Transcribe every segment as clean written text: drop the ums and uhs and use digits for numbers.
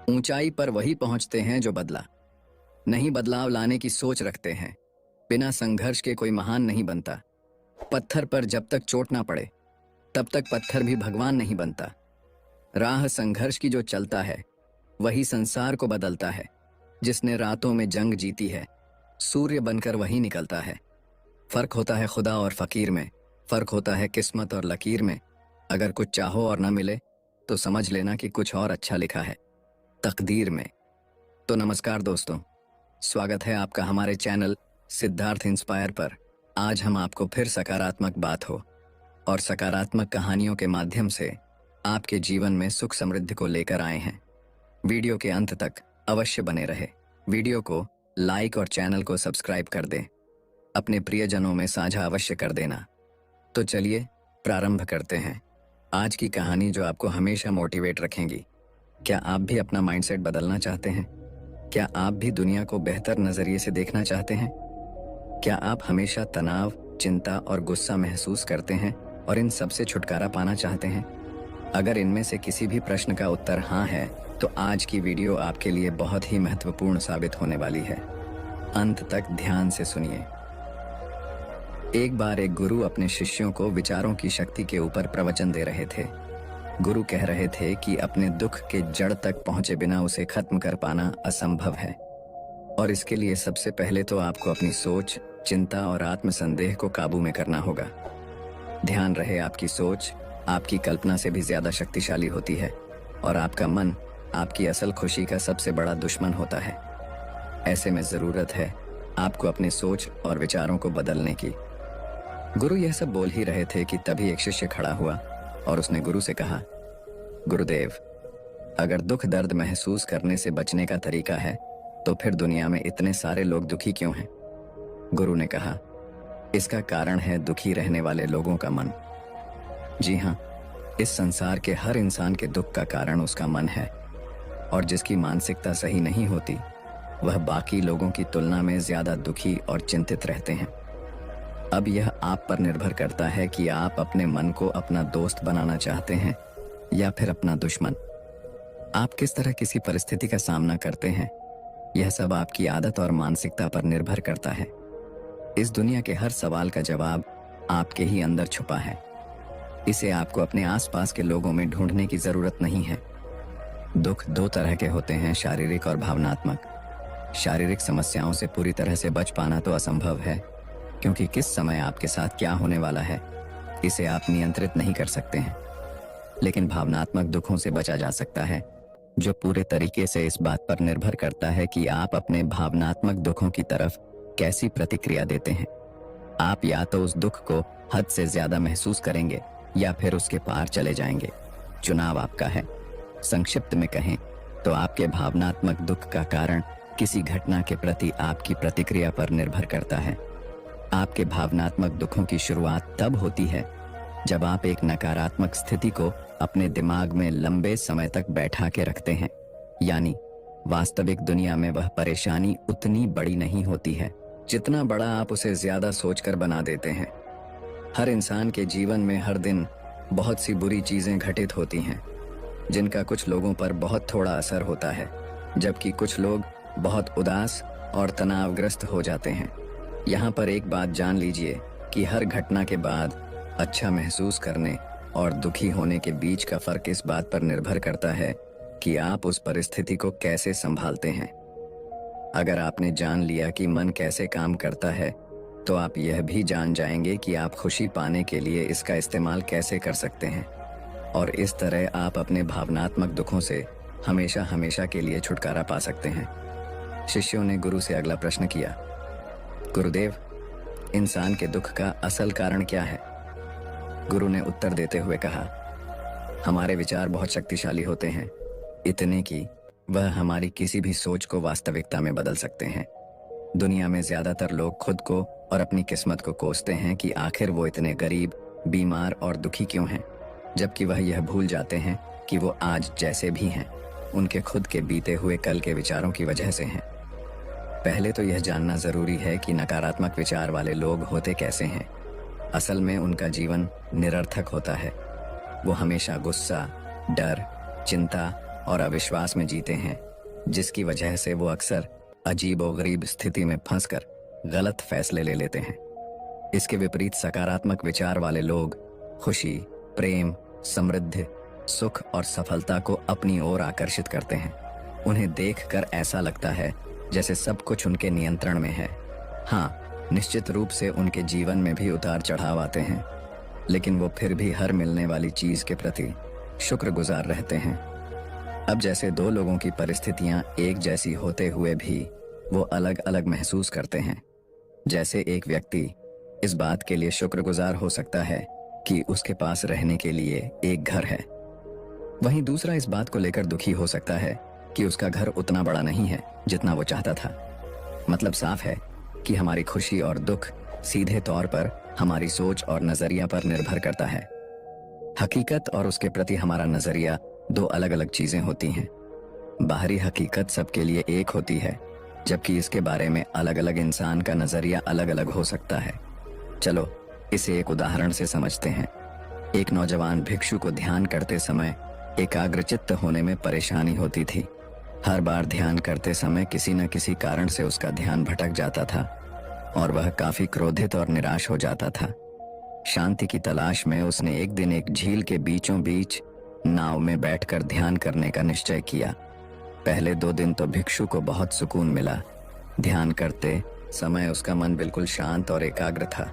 ऊंचाई पर वही पहुंचते हैं जो नहीं बदलाव लाने की सोच रखते हैं। बिना संघर्ष के कोई महान नहीं बनता। पत्थर पर जब तक चोट ना पड़े तब तक पत्थर भी भगवान नहीं बनता। राह संघर्ष की जो चलता है वही संसार को बदलता है। जिसने रातों में जंग जीती है सूर्य बनकर वही निकलता है। फर्क होता है खुदा और फकीर में, फर्क होता है किस्मत और लकीर में। अगर कुछ चाहो और ना मिले तो समझ लेना कि कुछ और अच्छा लिखा है तकदीर में। तो नमस्कार दोस्तों, स्वागत है आपका हमारे चैनल सिद्धार्थ इंस्पायर पर। आज हम आपको फिर सकारात्मक बात हो और सकारात्मक कहानियों के माध्यम से आपके जीवन में सुख समृद्धि को लेकर आए हैं। वीडियो के अंत तक अवश्य बने रहे। वीडियो को लाइक और चैनल को सब्सक्राइब कर दें। अपने प्रियजनों में साझा अवश्य कर देना। तो चलिए प्रारंभ करते हैं आज की कहानी जो आपको हमेशा मोटिवेट रखेंगी। क्या आप भी अपना माइंडसेट बदलना चाहते हैं? क्या आप भी दुनिया को बेहतर नजरिए से देखना चाहते हैं? क्या आप हमेशा तनाव, चिंता और गुस्सा महसूस करते हैं और इन सब से छुटकारा पाना चाहते हैं? अगर इनमें से किसी भी प्रश्न का उत्तर हाँ है तो आज की वीडियो आपके लिए बहुत ही महत्वपूर्ण साबित होने वाली है। अंत तक ध्यान से सुनिए। एक बार एक गुरु अपने शिष्यों को विचारों की शक्ति के ऊपर प्रवचन दे रहे थे। गुरु कह रहे थे कि अपने दुख के जड़ तक पहुंचे बिना उसे खत्म कर पाना असंभव है और इसके लिए सबसे पहले तो आपको अपनी सोच, चिंता और आत्मसंदेह को काबू में करना होगा। ध्यान रहे, आपकी सोच आपकी कल्पना से भी ज्यादा शक्तिशाली होती है और आपका मन आपकी असल खुशी का सबसे बड़ा दुश्मन होता है। ऐसे में जरूरत है आपको अपने सोच और विचारों को बदलने की। गुरु यह सब बोल ही रहे थे कि तभी एक शिष्य खड़ा हुआ और उसने गुरु से कहा, गुरुदेव, अगर दुख दर्द महसूस करने से बचने का तरीका है तो फिर दुनिया में इतने सारे लोग दुखी क्यों हैं? गुरु ने कहा, इसका कारण है दुखी रहने वाले लोगों का मन। जी हाँ, इस संसार के हर इंसान के दुख का कारण उसका मन है और जिसकी मानसिकता सही नहीं होती वह बाकी लोगों की तुलना में ज्यादा दुखी और चिंतित रहते हैं। अब यह आप पर निर्भर करता है कि आप अपने मन को अपना दोस्त बनाना चाहते हैं या फिर अपना दुश्मन। आप किस तरह किसी परिस्थिति का सामना करते हैं, यह सब आपकी आदत और मानसिकता पर निर्भर करता है। इस दुनिया के हर सवाल का जवाब आपके ही अंदर छुपा है। इसे आपको अपने आसपास के लोगों में ढूंढने की जरूरत नहीं है। दुख दो तरह के होते हैं, शारीरिक और भावनात्मक। शारीरिक समस्याओं से पूरी तरह से बच पाना तो असंभव है, क्योंकि किस समय आपके साथ क्या होने वाला है इसे आप नियंत्रित नहीं कर सकते हैं। लेकिन भावनात्मक दुखों से बचा जा सकता है, जो पूरे तरीके से इस बात पर निर्भर करता है कि आप अपने भावनात्मक दुखों की तरफ कैसी प्रतिक्रिया देते हैं। आप या तो उस दुख को हद से ज्यादा महसूस करेंगे या फिर उसके पार चले जाएंगे। चुनाव आपका है। संक्षिप्त में कहें तो आपके भावनात्मक दुख का कारण किसी घटना के प्रति आपकी प्रतिक्रिया पर निर्भर करता है। आपके भावनात्मक दुखों की शुरुआत तब होती है जब आप एक नकारात्मक स्थिति को अपने दिमाग में लंबे समय तक बैठा के रखते हैं। यानी वास्तविक दुनिया में वह परेशानी उतनी बड़ी नहीं होती है जितना बड़ा आप उसे ज्यादा सोचकर बना देते हैं। हर इंसान के जीवन में हर दिन बहुत सी बुरी चीजें घटित होती हैं, जिनका कुछ लोगों पर बहुत थोड़ा असर होता है, जबकि कुछ लोग बहुत उदास और तनावग्रस्त हो जाते हैं। यहाँ पर एक बात जान लीजिए कि हर घटना के बाद अच्छा महसूस करने और दुखी होने के बीच का फर्क इस बात पर निर्भर करता है कि आप उस परिस्थिति को कैसे संभालते हैं। अगर आपने जान लिया कि मन कैसे काम करता है तो आप यह भी जान जाएंगे कि आप खुशी पाने के लिए इसका इस्तेमाल कैसे कर सकते हैं और इस तरह आप अपने भावनात्मक दुखों से हमेशा हमेशा के लिए छुटकारा पा सकते हैं। शिष्यों ने गुरु से अगला प्रश्न किया, गुरुदेव, इंसान के दुख का असल कारण क्या है? गुरु ने उत्तर देते हुए कहा, हमारे विचार बहुत शक्तिशाली होते हैं, इतने कि वह हमारी किसी भी सोच को वास्तविकता में बदल सकते हैं। दुनिया में ज्यादातर लोग खुद को और अपनी किस्मत को कोसते हैं कि आखिर वो इतने गरीब, बीमार और दुखी क्यों हैं, जबकि वह यह भूल जाते हैं कि वो आज जैसे भी हैं उनके खुद के बीते हुए कल के विचारों की वजह से हैं। पहले तो यह जानना जरूरी है कि नकारात्मक विचार वाले लोग होते कैसे हैं। असल में उनका जीवन निरर्थक होता है। वो हमेशा गुस्सा, डर, चिंता और अविश्वास में जीते हैं, जिसकी वजह से वो अक्सर अजीबोगरीब स्थिति में फंसकर गलत फैसले ले लेते हैं। इसके विपरीत सकारात्मक विचार वाले लोग खुशी, प्रेम, समृद्धि, सुख और सफलता को अपनी ओर आकर्षित करते हैं। उन्हें देखकर ऐसा लगता है जैसे सब कुछ उनके नियंत्रण में है। हाँ, निश्चित रूप से उनके जीवन में भी उतार चढ़ाव आते हैं, लेकिन वो फिर भी हर मिलने वाली चीज के प्रति शुक्रगुजार रहते हैं। अब जैसे दो लोगों की परिस्थितियां एक जैसी होते हुए भी वो अलग अलग महसूस करते हैं। जैसे एक व्यक्ति इस बात के लिए शुक्रगुजार हो सकता है कि उसके पास रहने के लिए एक घर है, वहीं दूसरा इस बात को लेकर दुखी हो सकता है कि उसका घर उतना बड़ा नहीं है जितना वो चाहता था। मतलब साफ है कि हमारी खुशी और दुख सीधे तौर पर हमारी सोच और नजरिया पर निर्भर करता है। हकीकत और उसके प्रति हमारा नजरिया दो अलग अलग चीजें होती हैं। बाहरी हकीकत सबके लिए एक होती है, जबकि इसके बारे में अलग अलग इंसान का नजरिया अलग अलग हो सकता है। चलो इसे एक उदाहरण से समझते हैं। एक नौजवान भिक्षु को ध्यान करते समय एकाग्रचित्त होने में परेशानी होती थी। हर बार ध्यान करते समय किसी न किसी कारण से उसका ध्यान भटक जाता था और वह काफी क्रोधित और निराश हो जाता था। शांति की तलाश में उसने एक दिन एक झील के बीचों बीच नाव में बैठकर ध्यान करने का निश्चय किया। पहले 2 दिन तो भिक्षु को बहुत सुकून मिला। ध्यान करते समय उसका मन बिल्कुल शांत और एकाग्र था।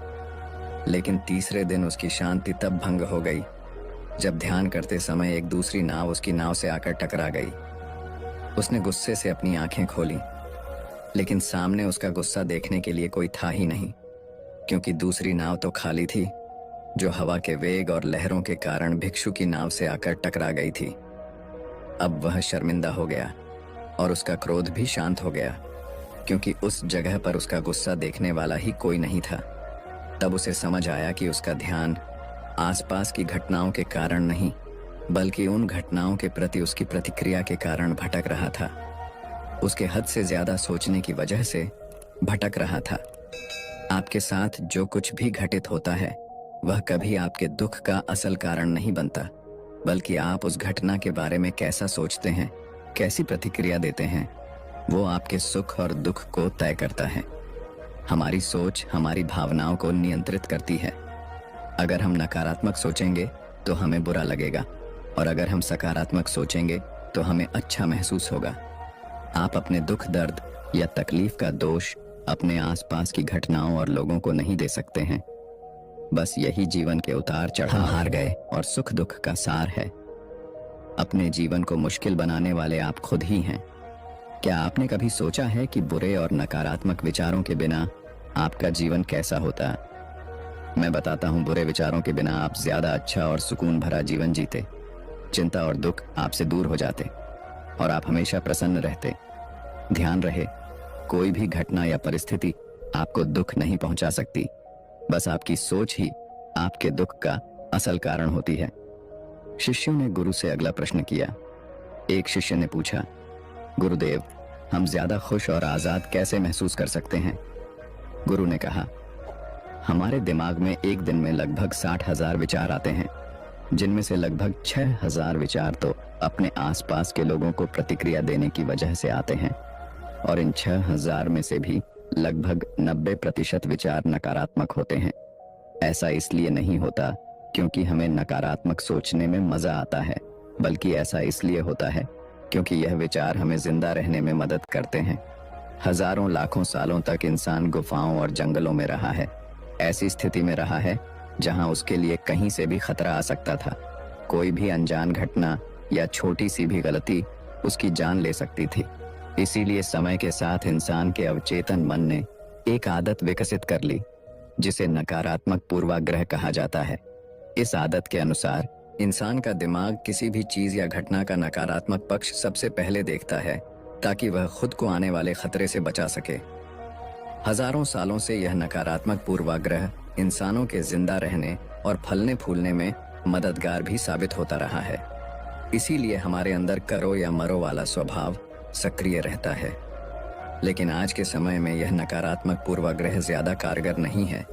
लेकिन तीसरे दिन उसकी शांति तब भंग हो गई जब ध्यान करते समय एक दूसरी नाव उसकी नाव से आकर टकरा गई। उसने गुस्से से अपनी आंखें खोली, लेकिन सामने उसका गुस्सा देखने के लिए कोई था ही नहीं, क्योंकि दूसरी नाव तो खाली थी जो हवा के वेग और लहरों के कारण भिक्षु की नाव से आकर टकरा गई थी। अब वह शर्मिंदा हो गया और उसका क्रोध भी शांत हो गया, क्योंकि उस जगह पर उसका गुस्सा देखने वाला ही कोई नहीं था। तब उसे समझ आया कि उसका ध्यान आसपास की घटनाओं के कारण नहीं, बल्कि उन घटनाओं के प्रति उसकी प्रतिक्रिया के कारण भटक रहा था। उसके हद से ज्यादा सोचने की वजह से भटक रहा था। आपके साथ जो कुछ भी घटित होता है वह कभी आपके दुख का असल कारण नहीं बनता, बल्कि आप उस घटना के बारे में कैसा सोचते हैं, कैसी प्रतिक्रिया देते हैं, वो आपके सुख और दुख को तय करता है। हमारी सोच हमारी भावनाओं को नियंत्रित करती है। अगर हम नकारात्मक सोचेंगे तो हमें बुरा लगेगा, और अगर हम सकारात्मक सोचेंगे तो हमें अच्छा महसूस होगा। आप अपने दुख, दर्द या तकलीफ का दोष अपने आसपास की घटनाओं और लोगों को नहीं दे सकते हैं। बस यही जीवन के उतार चढ़ाव, हार गए और सुख दुख का सार है। अपने जीवन को मुश्किल बनाने वाले आप खुद ही हैं। क्या आपने कभी सोचा है कि बुरे और नकारात्मक विचारों के बिना आपका जीवन कैसा होता? मैं बताता हूं, बुरे विचारों के बिना आप ज्यादा अच्छा और सुकून भरा जीवन जीते। चिंता और दुख आपसे दूर हो जाते और आप हमेशा प्रसन्न रहते। ध्यान रहे, कोई भी घटना या परिस्थिति आपको दुख नहीं पहुंचा सकती। बस आपकी सोच ही आपके दुख का असल कारण होती है। शिष्यों ने गुरु से अगला प्रश्न किया। एक शिष्य ने पूछा, गुरुदेव, हम ज्यादा खुश और आजाद कैसे महसूस कर सकते हैं? गुरु ने कहा, हमारे दिमाग में एक दिन में लगभग 60,000 विचार आते हैं, जिनमें से लगभग 6,000 विचार तो अपने आसपास के लोगों को प्रतिक्रिया देने की वजह से आते हैं, और इन 6,000 में से भी लगभग 90% विचार नकारात्मक होते हैं। ऐसा इसलिए नहीं होता क्योंकि हमें नकारात्मक सोचने में मजा आता है, बल्कि ऐसा इसलिए होता है क्योंकि यह विचार हमें जिंदा रहने में मदद करते हैं। हजारों लाखों सालों तक इंसान गुफाओं और जंगलों में रहा है, ऐसी स्थिति में रहा है जहां उसके लिए कहीं से भी खतरा आ सकता था। कोई भी अनजान घटना या छोटी सी भी गलती उसकी जान ले सकती थी। इसीलिए समय के साथ इंसान के अवचेतन मन ने एक आदत विकसित कर ली, जिसे नकारात्मक पूर्वाग्रह कहा जाता है। इस आदत के अनुसार इंसान का दिमाग किसी भी चीज या घटना का नकारात्मक पक्ष सबसे पहले देखता है, ताकि वह खुद को आने वाले खतरे से बचा सके। हजारों सालों से यह नकारात्मक पूर्वाग्रह इंसानों के जिंदा रहने और फलने फूलने में मददगार भी साबित होता रहा है। इसीलिए हमारे अंदर करो या मरो वाला स्वभाव सक्रिय रहता है। लेकिन आज के समय में यह नकारात्मक पूर्वाग्रह ज्यादा कारगर नहीं है,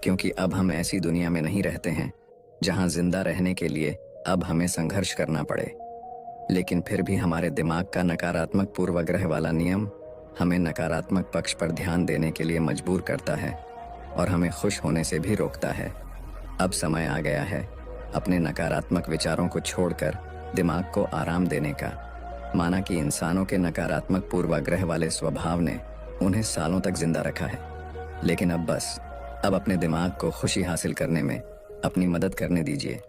क्योंकि अब हम ऐसी दुनिया में नहीं रहते हैं जहां जिंदा रहने के लिए अब हमें संघर्ष करना पड़े। लेकिन फिर भी हमारे दिमाग का नकारात्मक पूर्वाग्रह वाला नियम हमें नकारात्मक पक्ष पर ध्यान देने के लिए मजबूर करता है और हमें खुश होने से भी रोकता है। अब समय आ गया है अपने नकारात्मक विचारों को छोड़कर दिमाग को आराम देने का। माना कि इंसानों के नकारात्मक पूर्वाग्रह वाले स्वभाव ने उन्हें सालों तक जिंदा रखा है, लेकिन अब अपने दिमाग को खुशी हासिल करने में अपनी मदद करने दीजिए।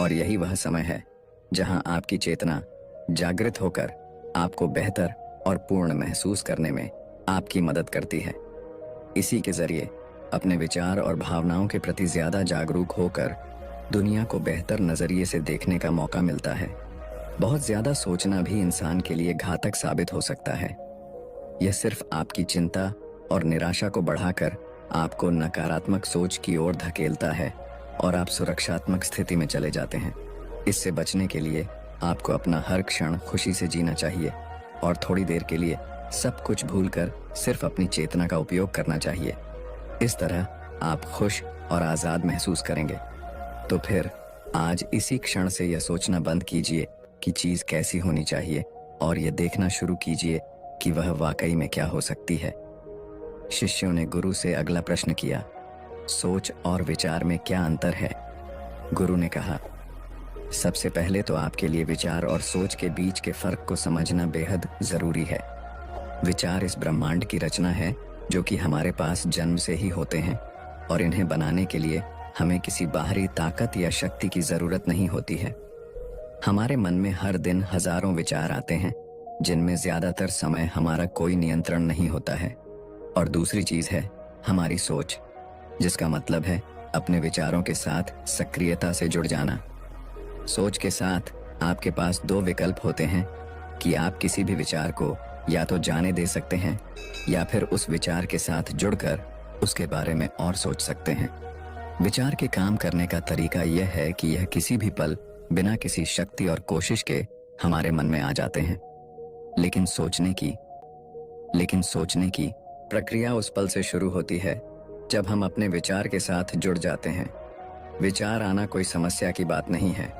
और यही वह समय है जहां आपकी चेतना जागृत होकर आपको बेहतर और पूर्ण महसूस करने में आपकी मदद करती है। इसी के जरिए अपने विचार और भावनाओं के प्रति ज्यादा जागरूक होकर दुनिया को बेहतर नजरिए से देखने का मौका मिलता है। बहुत ज्यादा सोचना भी इंसान के लिए घातक साबित हो सकता है। यह सिर्फ आपकी चिंता और निराशा को बढ़ाकर आपको नकारात्मक सोच की ओर धकेलता है और आप सुरक्षात्मक स्थिति में चले जाते हैं। इससे बचने के लिए आपको अपना हर क्षण खुशी से जीना चाहिए और थोड़ी देर के लिए सब कुछ भूलकर सिर्फ अपनी चेतना का उपयोग करना चाहिए। इस तरह आप खुश और आज़ाद महसूस करेंगे। तो फिर आज इसी क्षण से यह सोचना बंद कीजिए कि चीज़ कैसी होनी चाहिए और यह देखना शुरू कीजिए कि वह वाकई में क्या हो सकती है। शिष्यों ने गुरु से अगला प्रश्न किया, सोच और विचार में क्या अंतर है? गुरु ने कहा, सबसे पहले तो आपके लिए विचार और सोच के बीच के फर्क को समझना बेहद जरूरी है। विचार इस ब्रह्मांड की रचना है जो कि हमारे पास जन्म से ही होते हैं और इन्हें बनाने के लिए हमें किसी बाहरी ताकत या शक्ति की जरूरत नहीं होती है। हमारे मन में हर दिन हजारों विचार आते हैं जिनमें ज्यादातर समय हमारा कोई नियंत्रण नहीं होता है। और दूसरी चीज है हमारी सोच, जिसका मतलब है अपने विचारों के साथ सक्रियता से जुड़ जाना। सोच के साथ आपके पास दो विकल्प होते हैं कि आप किसी भी विचार को या तो जाने दे सकते हैं या फिर उस विचार के साथ जुड़कर उसके बारे में और सोच सकते हैं। विचार के काम करने का तरीका यह है कि यह किसी भी पल बिना किसी शक्ति और कोशिश के हमारे मन में आ जाते हैं। लेकिन सोचने की प्रक्रिया उस पल से शुरू होती है जब हम अपने विचार के साथ जुड़ जाते हैं। विचार आना कोई समस्या की बात नहीं है,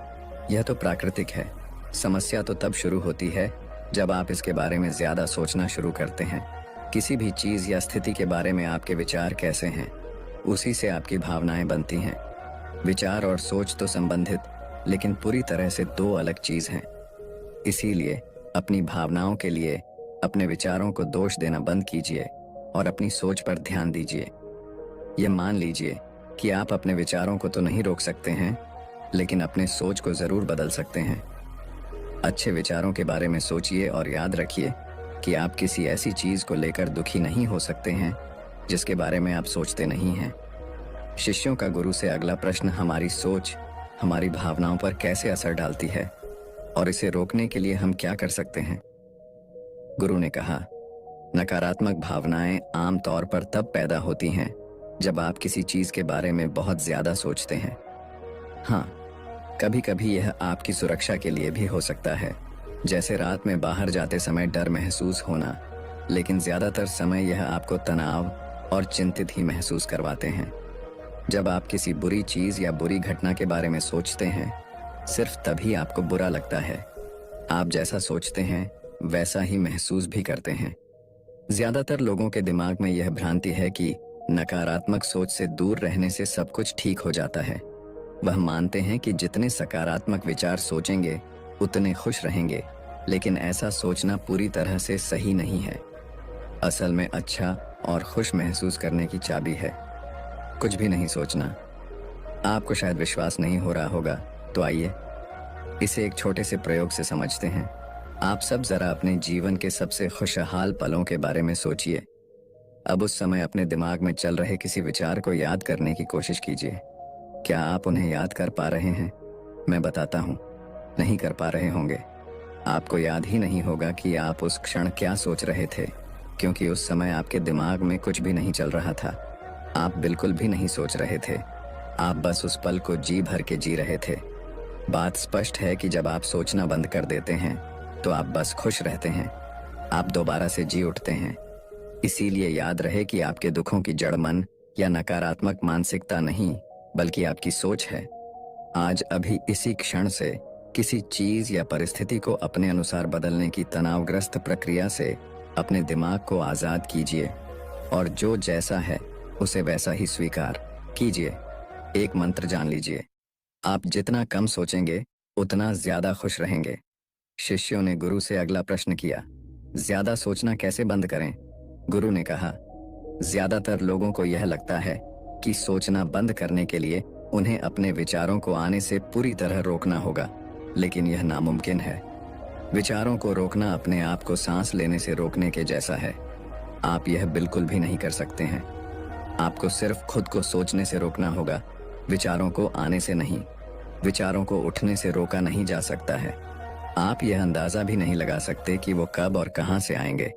यह तो प्राकृतिक है। समस्या तो तब शुरू होती है जब आप इसके बारे में ज्यादा सोचना शुरू करते हैं। किसी भी चीज या स्थिति के बारे में आपके विचार कैसे हैं, उसी से आपकी भावनाएं बनती हैं। विचार और सोच तो संबंधित लेकिन पूरी तरह से दो अलग चीज हैं। इसीलिए अपनी भावनाओं के लिए अपने विचारों को दोष देना बंद कीजिए और अपनी सोच पर ध्यान दीजिए। यह मान लीजिए कि आप अपने विचारों को तो नहीं रोक सकते हैं, लेकिन अपने सोच को जरूर बदल सकते हैं। अच्छे विचारों के बारे में सोचिए और याद रखिए कि आप किसी ऐसी चीज को लेकर दुखी नहीं हो सकते हैं जिसके बारे में आप सोचते नहीं हैं। शिष्यों का गुरु से अगला प्रश्न हमारी सोच हमारी भावनाओं पर कैसे असर डालती है और इसे रोकने के लिए हम क्या कर सकते हैं? गुरु ने कहा, नकारात्मक भावनाएं आम तौर पर तब पैदा होती हैं जब आप किसी चीज के बारे में बहुत ज्यादा सोचते हैं। हाँ, कभी कभी यह आपकी सुरक्षा के लिए भी हो सकता है, जैसे रात में बाहर जाते समय डर महसूस होना, लेकिन ज्यादातर समय यह आपको तनाव और चिंतित ही महसूस करवाते हैं। जब आप किसी बुरी चीज या बुरी घटना के बारे में सोचते हैं, सिर्फ तभी आपको बुरा लगता है। आप जैसा सोचते हैं वैसा ही महसूस भी करते हैं। ज्यादातर लोगों के दिमाग में यह भ्रांति है कि नकारात्मक सोच से दूर रहने से सब कुछ ठीक हो जाता है। वह मानते हैं कि जितने सकारात्मक विचार सोचेंगे उतने खुश रहेंगे, लेकिन ऐसा सोचना पूरी तरह से सही नहीं है। असल में अच्छा और खुश महसूस करने की चाबी है कुछ भी नहीं सोचना। आपको शायद विश्वास नहीं हो रहा होगा, तो आइए इसे एक छोटे से प्रयोग से समझते हैं। आप सब जरा अपने जीवन के सबसे खुशहाल पलों के बारे में सोचिए। अब उस समय अपने दिमाग में चल रहे किसी विचार को याद करने की कोशिश कीजिए। क्या आप उन्हें याद कर पा रहे हैं? मैं बताता हूँ, नहीं कर पा रहे होंगे। आपको याद ही नहीं होगा कि आप उस क्षण क्या सोच रहे थे, क्योंकि उस समय आपके दिमाग में कुछ भी नहीं चल रहा था। आप बिल्कुल भी नहीं सोच रहे थे, आप बस उस पल को जी भर के जी रहे थे। बात स्पष्ट है कि जब आप सोचना बंद कर देते हैं तो आप बस खुश रहते हैं, आप दोबारा से जी उठते हैं। इसीलिए याद रहे कि आपके दुखों की जड़ मन या नकारात्मक मानसिकता नहीं, बल्कि आपकी सोच है। आज अभी इसी क्षण से किसी चीज या परिस्थिति को अपने अनुसार बदलने की तनावग्रस्त प्रक्रिया से अपने दिमाग को आजाद कीजिए और जो जैसा है उसे वैसा ही स्वीकार कीजिए। एक मंत्र जान लीजिए, आप जितना कम सोचेंगे उतना ज्यादा खुश रहेंगे। शिष्यों ने गुरु से अगला प्रश्न किया, ज्यादा सोचना कैसे बंद करें? गुरु ने कहा, ज्यादातर लोगों को यह लगता है कि सोचना बंद करने के लिए उन्हें अपने विचारों को आने से पूरी तरह रोकना होगा, लेकिन यह नामुमकिन है। विचारों को रोकना अपने आप को सांस लेने से रोकने के जैसा है। आप यह बिल्कुल भी नहीं कर सकते हैं। आपको सिर्फ खुद को सोचने से रोकना होगा, विचारों को आने से नहीं। विचारों को उठने से रोका नहीं जा सकता है। आप यह अंदाजा भी नहीं लगा सकते कि वो कब और कहां से आएंगे,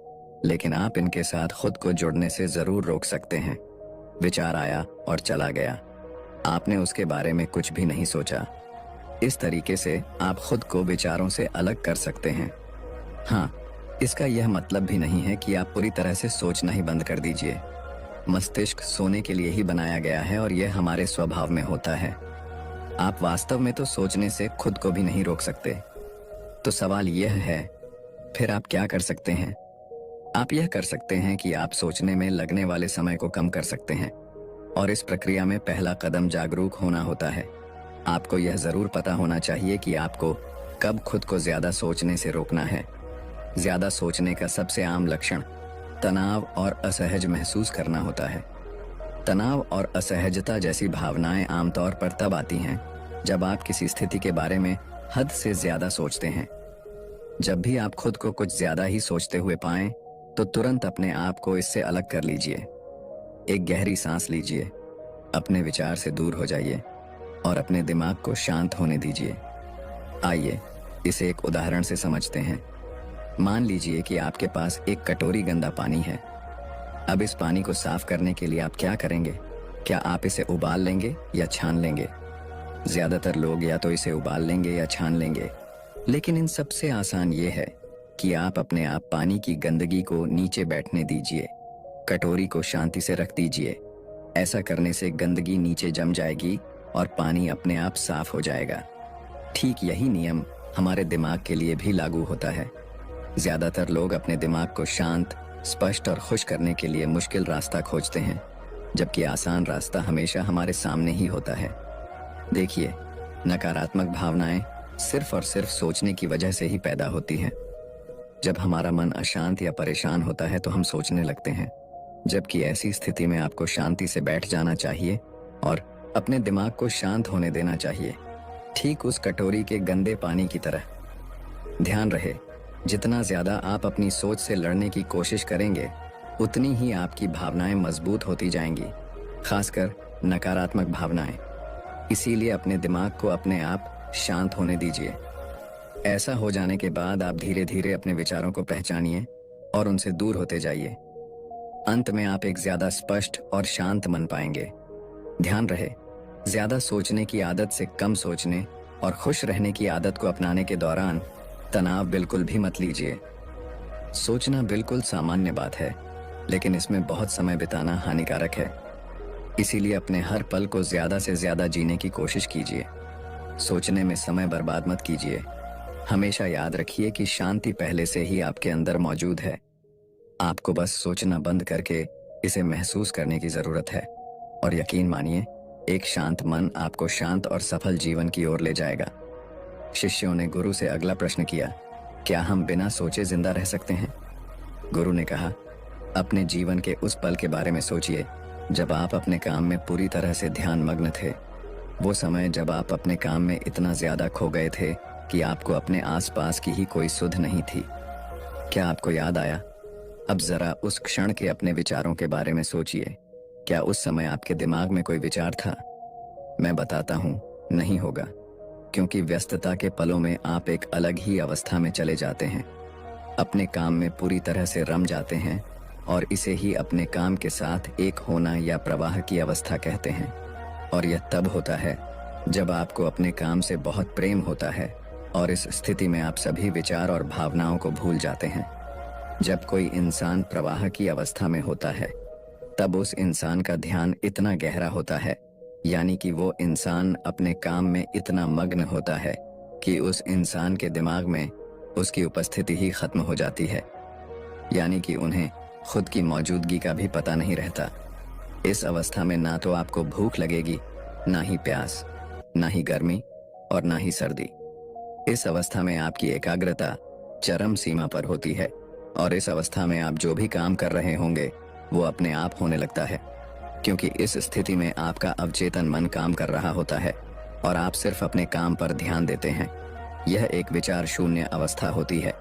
लेकिन आप इनके साथ खुद को जुड़ने से जरूर रोक सकते हैं। विचार आया और चला गया, आपने उसके बारे में कुछ भी नहीं सोचा। इस तरीके से आप खुद को विचारों से अलग कर सकते हैं। हाँ, इसका यह मतलब भी नहीं है कि आप पूरी तरह से सोचना ही बंद कर दीजिए। मस्तिष्क सोने के लिए ही बनाया गया है और यह हमारे स्वभाव में होता है। आप वास्तव में तो सोचने से खुद को भी नहीं रोक सकते। तो सवाल यह है, फिर आप क्या कर सकते हैं? आप यह कर सकते हैं कि आप सोचने में लगने वाले समय को कम कर सकते हैं, और इस प्रक्रिया में पहला कदम जागरूक होना होता है। आपको यह जरूर पता होना चाहिए कि आपको कब खुद को ज्यादा सोचने से रोकना है। ज्यादा सोचने का सबसे आम लक्षण तनाव और असहज महसूस करना होता है। तनाव और असहजता जैसी भावनाएं आमतौर पर तब आती हैं जब आप किसी स्थिति के बारे में हद से ज्यादा सोचते हैं। जब भी आप खुद को कुछ ज्यादा ही सोचते हुए पाएं, तो तुरंत अपने आप को इससे अलग कर लीजिए। एक गहरी सांस लीजिए, अपने विचार से दूर हो जाइए और अपने दिमाग को शांत होने दीजिए। आइए इसे एक उदाहरण से समझते हैं। मान लीजिए कि आपके पास एक कटोरी गंदा पानी है। अब इस पानी को साफ करने के लिए आप क्या करेंगे? क्या आप इसे उबाल लेंगे या छान लेंगे? ज्यादातर लोग या तो इसे उबाल लेंगे या छान लेंगे, लेकिन इन सबसे आसान ये है कि आप अपने आप पानी की गंदगी को नीचे बैठने दीजिए। कटोरी को शांति से रख दीजिए। ऐसा करने से गंदगी नीचे जम जाएगी और पानी अपने आप साफ हो जाएगा। ठीक यही नियम हमारे दिमाग के लिए भी लागू होता है। ज्यादातर लोग अपने दिमाग को शांत, स्पष्ट और खुश करने के लिए मुश्किल रास्ता खोजते हैं, जबकि आसान रास्ता हमेशा हमारे सामने ही होता है। देखिए, नकारात्मक भावनाएं सिर्फ और सिर्फ सोचने की वजह से ही पैदा होती हैं। जब हमारा मन अशांत या परेशान होता है तो हम सोचने लगते हैं, जबकि ऐसी स्थिति में आपको शांति से बैठ जाना चाहिए और अपने दिमाग को शांत होने देना चाहिए, ठीक उस कटोरी के गंदे पानी की तरह। ध्यान रहे, जितना ज्यादा आप अपनी सोच से लड़ने की कोशिश करेंगे, उतनी ही आपकी भावनाएं मजबूत होती जाएंगी, खासकर नकारात्मक भावनाएं। इसीलिए अपने दिमाग को अपने आप शांत होने दीजिए। ऐसा हो जाने के बाद आप धीरे धीरे अपने विचारों को पहचानिए और उनसे दूर होते जाइए। अंत में आप एक ज्यादा स्पष्ट और शांत मन पाएंगे। ध्यान रहे, ज्यादा सोचने की आदत से कम सोचने और खुश रहने की आदत को अपनाने के दौरान तनाव बिल्कुल भी मत लीजिए। सोचना बिल्कुल सामान्य बात है, लेकिन इसमें बहुत समय बिताना हानिकारक है। इसीलिए अपने हर पल को ज्यादा से ज्यादा जीने की कोशिश कीजिए। सोचने में समय बर्बाद मत कीजिए। हमेशा याद रखिए कि शांति पहले से ही आपके अंदर मौजूद है। आपको बस सोचना बंद करके इसे महसूस करने की जरूरत है, और यकीन मानिए, एक शांत मन आपको शांत और सफल जीवन की ओर ले जाएगा। शिष्यों ने गुरु से अगला प्रश्न किया, क्या हम बिना सोचे जिंदा रह सकते हैं? गुरु ने कहा, अपने जीवन के उस पल के बारे में सोचिए जब आप अपने काम में पूरी तरह से ध्यान मग्न थे। वो समय जब आप अपने काम में इतना ज्यादा खो गए थे कि आपको अपने आसपास की ही कोई सुध नहीं थी। क्या आपको याद आया? अब जरा उस क्षण के अपने विचारों के बारे में सोचिए। क्या उस समय आपके दिमाग में कोई विचार था? मैं बताता हूँ, नहीं होगा, क्योंकि व्यस्तता के पलों में आप एक अलग ही अवस्था में चले जाते हैं। अपने काम में पूरी तरह से रम जाते हैं, और इसे ही अपने काम के साथ एक होना या प्रवाह की अवस्था कहते हैं। और यह तब होता है जब आपको अपने काम से बहुत प्रेम होता है, और इस स्थिति में आप सभी विचार और भावनाओं को भूल जाते हैं। जब कोई इंसान प्रवाह की अवस्था में होता है, तब उस इंसान का ध्यान इतना गहरा होता है, यानी कि वो इंसान अपने काम में इतना मग्न होता है कि उस इंसान के दिमाग में उसकी उपस्थिति ही खत्म हो जाती है, यानी कि उन्हें खुद की मौजूदगी का भी पता नहीं रहता। इस अवस्था में ना तो आपको भूख लगेगी, ना ही प्यास, ना ही गर्मी और ना ही सर्दी। इस अवस्था में आपकी एकाग्रता चरम सीमा पर होती है और इस अवस्था में आप जो भी काम कर रहे होंगे वो अपने आप होने लगता है, क्योंकि इस स्थिति में आपका अवचेतन मन काम कर रहा होता है और आप सिर्फ अपने काम पर ध्यान देते हैं। यह एक विचार शून्य अवस्था होती है,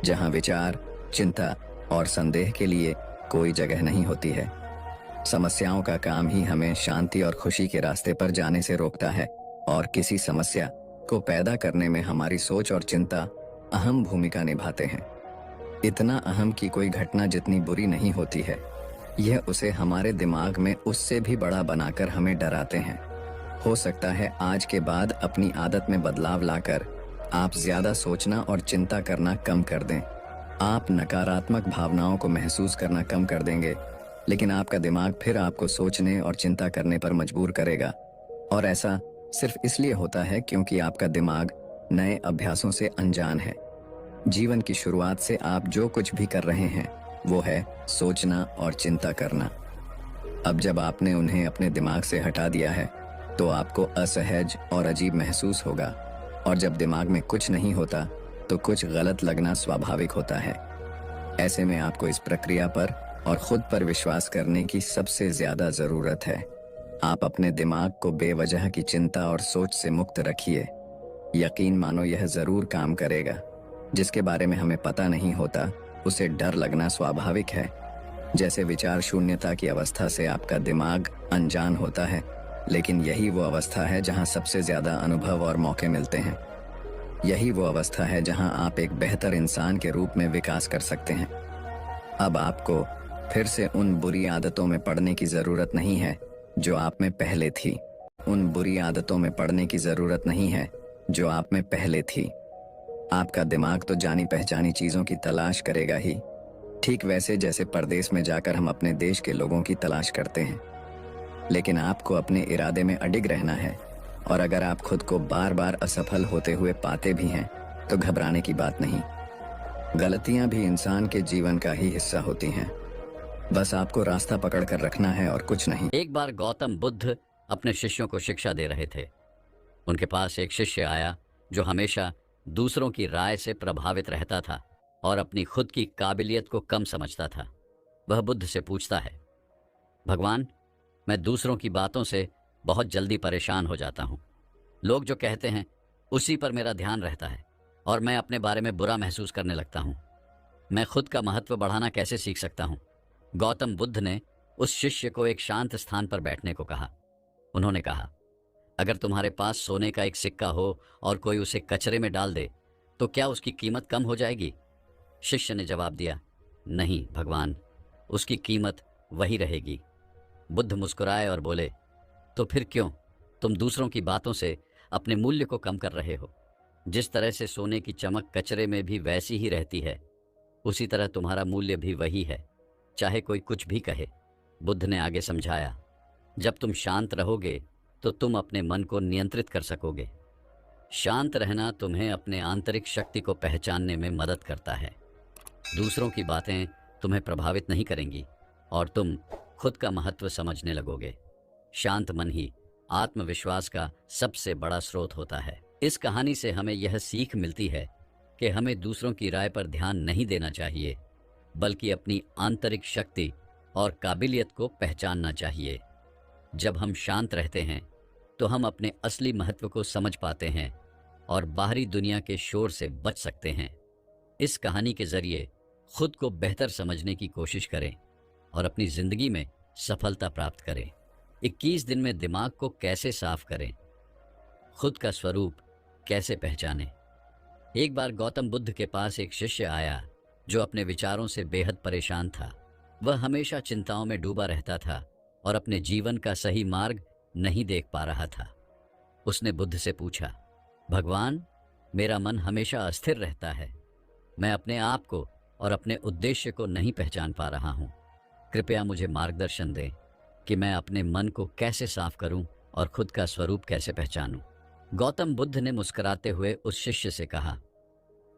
जहां विचार, चिंता और संदेह के लिए कोई जगह नहीं होती है। समस्याओं का काम ही हमें शांति और खुशी के रास्ते पर जाने से रोकता है और किसी समस्या को पैदा करने में हमारी सोच और चिंता अहम भूमिका निभाते हैं। इतना अहम कि कोई घटना जितनी बुरी नहीं होती है, यह उसे हमारे दिमाग में उससे भी बड़ा बनाकर हमें डराते हैं। हो सकता है आज के बाद अपनी आदत में बदलाव लाकर आप ज्यादा सोचना और चिंता करना कम कर दें। आप नकारात्मक भावनाओं को महसूस करना कम कर देंगे, लेकिन आपका दिमाग फिर आपको सोचने और चिंता करने पर मजबूर करेगा। और ऐसा सिर्फ इसलिए होता है क्योंकि आपका दिमाग नए अभ्यासों से अनजान है। जीवन की शुरुआत से आप जो कुछ भी कर रहे हैं वो है सोचना और चिंता करना। अब जब आपने उन्हें अपने दिमाग से हटा दिया है तो आपको असहज और अजीब महसूस होगा, और जब दिमाग में कुछ नहीं होता तो कुछ गलत लगना स्वाभाविक होता है। ऐसे में आपको इस प्रक्रिया पर और खुद पर विश्वास करने की सबसे ज्यादा जरूरत है। आप अपने दिमाग को बेवजह की चिंता और सोच से मुक्त रखिए। यकीन मानो यह जरूर काम करेगा। जिसके बारे में हमें पता नहीं होता उसे डर लगना स्वाभाविक है। जैसे विचार शून्यता की अवस्था से आपका दिमाग अनजान होता है, लेकिन यही वो अवस्था है जहां सबसे ज्यादा अनुभव और मौके मिलते हैं। यही वो अवस्था है जहां आप एक बेहतर इंसान के रूप में विकास कर सकते हैं। अब आपको फिर से उन बुरी आदतों में पड़ने की जरूरत नहीं है जो आप में पहले थी। उन बुरी आदतों में पड़ने की जरूरत नहीं है जो आप में पहले थी। आपका दिमाग तो जानी पहचानी चीजों की तलाश करेगा ही, ठीक वैसे जैसे परदेश में जाकर हम अपने देश के लोगों की तलाश करते हैं। लेकिन आपको अपने इरादे में अडिग रहना है, और अगर आप खुद को बार बार असफल होते हुए पाते भी हैं तो घबराने की बात नहीं। गलतियां भी इंसान के जीवन का ही हिस्सा होती हैं। बस आपको रास्ता पकड़ कर रखना है और कुछ नहीं। एक बार गौतम बुद्ध अपने शिष्यों को शिक्षा दे रहे थे। उनके पास एक शिष्य आया जो हमेशा दूसरों की राय से प्रभावित रहता था और अपनी खुद की काबिलियत को कम समझता था। वह बुद्ध से पूछता है, भगवान, मैं दूसरों की बातों से बहुत जल्दी परेशान हो जाता हूँ। लोग जो कहते हैं उसी पर मेरा ध्यान रहता है और मैं अपने बारे में बुरा महसूस करने लगता हूँ। मैं खुद का महत्व बढ़ाना कैसे सीख सकता हूँ? गौतम बुद्ध ने उस शिष्य को एक शांत स्थान पर बैठने को कहा। उन्होंने कहा, अगर तुम्हारे पास सोने का एक सिक्का हो और कोई उसे कचरे में डाल दे तो क्या उसकी कीमत कम हो जाएगी? शिष्य ने जवाब दिया, नहीं भगवान, उसकी कीमत वही रहेगी। बुद्ध मुस्कुराए और बोले, तो फिर क्यों तुम दूसरों की बातों से अपने मूल्य को कम कर रहे हो? जिस तरह से सोने की चमक कचरे में भी वैसी ही रहती है, उसी तरह तुम्हारा मूल्य भी वही है, चाहे कोई कुछ भी कहे। बुद्ध ने आगे समझाया, जब तुम शांत रहोगे तो तुम अपने मन को नियंत्रित कर सकोगे। शांत रहना तुम्हें अपने आंतरिक शक्ति को पहचानने में मदद करता है। दूसरों की बातें तुम्हें प्रभावित नहीं करेंगी और तुम खुद का महत्व समझने लगोगे। शांत मन ही आत्मविश्वास का सबसे बड़ा स्रोत होता है। इस कहानी से हमें यह सीख मिलती है कि हमें दूसरों की राय पर ध्यान नहीं देना चाहिए, बल्कि अपनी आंतरिक शक्ति और काबिलियत को पहचानना चाहिए। जब हम शांत रहते हैं तो हम अपने असली महत्व को समझ पाते हैं और बाहरी दुनिया के शोर से बच सकते हैं। इस कहानी के जरिए खुद को बेहतर समझने की कोशिश करें और अपनी जिंदगी में सफलता प्राप्त करें। 21 दिन में दिमाग को कैसे साफ करें, खुद का स्वरूप कैसे पहचानें। एक बार गौतम बुद्ध के पास एक शिष्य आया जो अपने विचारों से बेहद परेशान था। वह हमेशा चिंताओं में डूबा रहता था और अपने जीवन का सही मार्ग नहीं देख पा रहा था। उसने बुद्ध से पूछा, भगवान, मेरा मन हमेशा अस्थिर रहता है। मैं अपने आप को और अपने उद्देश्य को नहीं पहचान पा रहा हूँ। कृपया मुझे मार्गदर्शन दें कि मैं अपने मन को कैसे साफ करूं और खुद का स्वरूप कैसे पहचानूं। गौतम बुद्ध ने मुस्कुराते हुए उस शिष्य से कहा,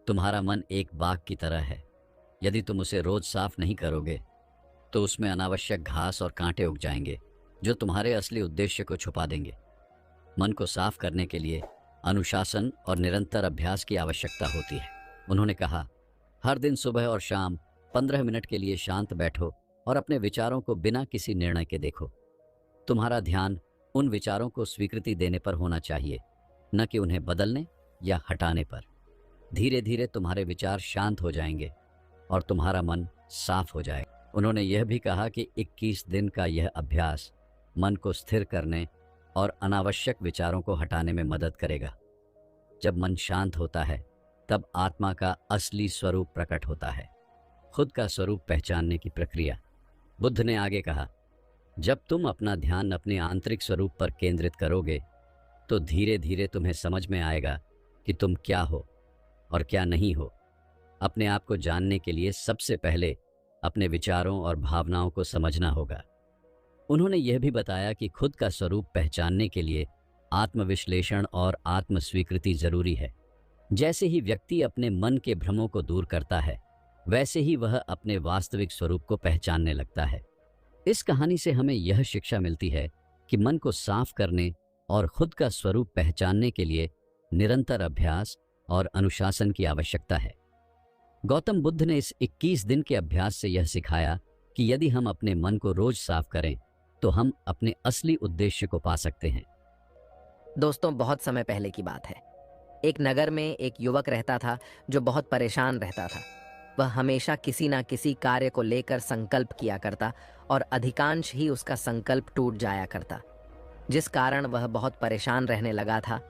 तुम्हारा मन एक बाग की तरह है। यदि तुम उसे रोज साफ नहीं करोगे तो उसमें अनावश्यक घास और कांटे उग जाएंगे जो तुम्हारे असली उद्देश्य को छुपा देंगे। मन को साफ करने के लिए अनुशासन और निरंतर अभ्यास की आवश्यकता होती है। उन्होंने कहा, हर दिन सुबह और शाम 15 मिनट के लिए शांत बैठो और अपने विचारों को बिना किसी निर्णय के देखो। तुम्हारा ध्यान उन विचारों को स्वीकृति देने पर होना चाहिए, न कि उन्हें बदलने या हटाने पर। धीरे धीरे तुम्हारे विचार शांत हो जाएंगे और तुम्हारा मन साफ हो जाएगा। उन्होंने यह भी कहा कि 21 दिन का यह अभ्यास मन को स्थिर करने और अनावश्यक विचारों को हटाने में मदद करेगा। जब मन शांत होता है तब आत्मा का असली स्वरूप प्रकट होता है, खुद का स्वरूप पहचानने की प्रक्रिया। बुद्ध ने आगे कहा, जब तुम अपना ध्यान अपने आंतरिक स्वरूप पर केंद्रित करोगे तो धीरे धीरे तुम्हें समझ में आएगा कि तुम क्या हो और क्या नहीं हो। अपने आप को जानने के लिए सबसे पहले अपने विचारों और भावनाओं को समझना होगा। उन्होंने यह भी बताया कि खुद का स्वरूप पहचानने के लिए आत्मविश्लेषण और आत्मस्वीकृति जरूरी है। जैसे ही व्यक्ति अपने मन के भ्रमों को दूर करता है, वैसे ही वह अपने वास्तविक स्वरूप को पहचानने लगता है। इस कहानी से हमें यह शिक्षा मिलती है कि मन को साफ करने और खुद का स्वरूप पहचानने के लिए निरंतर अभ्यास और अनुशासन की आवश्यकता है। गौतम बुद्ध ने इस 21 दिन के अभ्यास से यह सिखाया कि यदि हम अपने मन को रोज साफ करें तो हम अपने असली उद्देश्य को पा सकते हैं। दोस्तों, बहुत समय पहले की बात है। एक नगर में एक युवक रहता था जो बहुत परेशान रहता था। वह हमेशा किसी ना किसी कार्य को लेकर संकल्प किया करता और अधिकांश ही उसका संकल्प टूट जाया करता, जिस कारण वह बहुत परेशान रहने लगा था।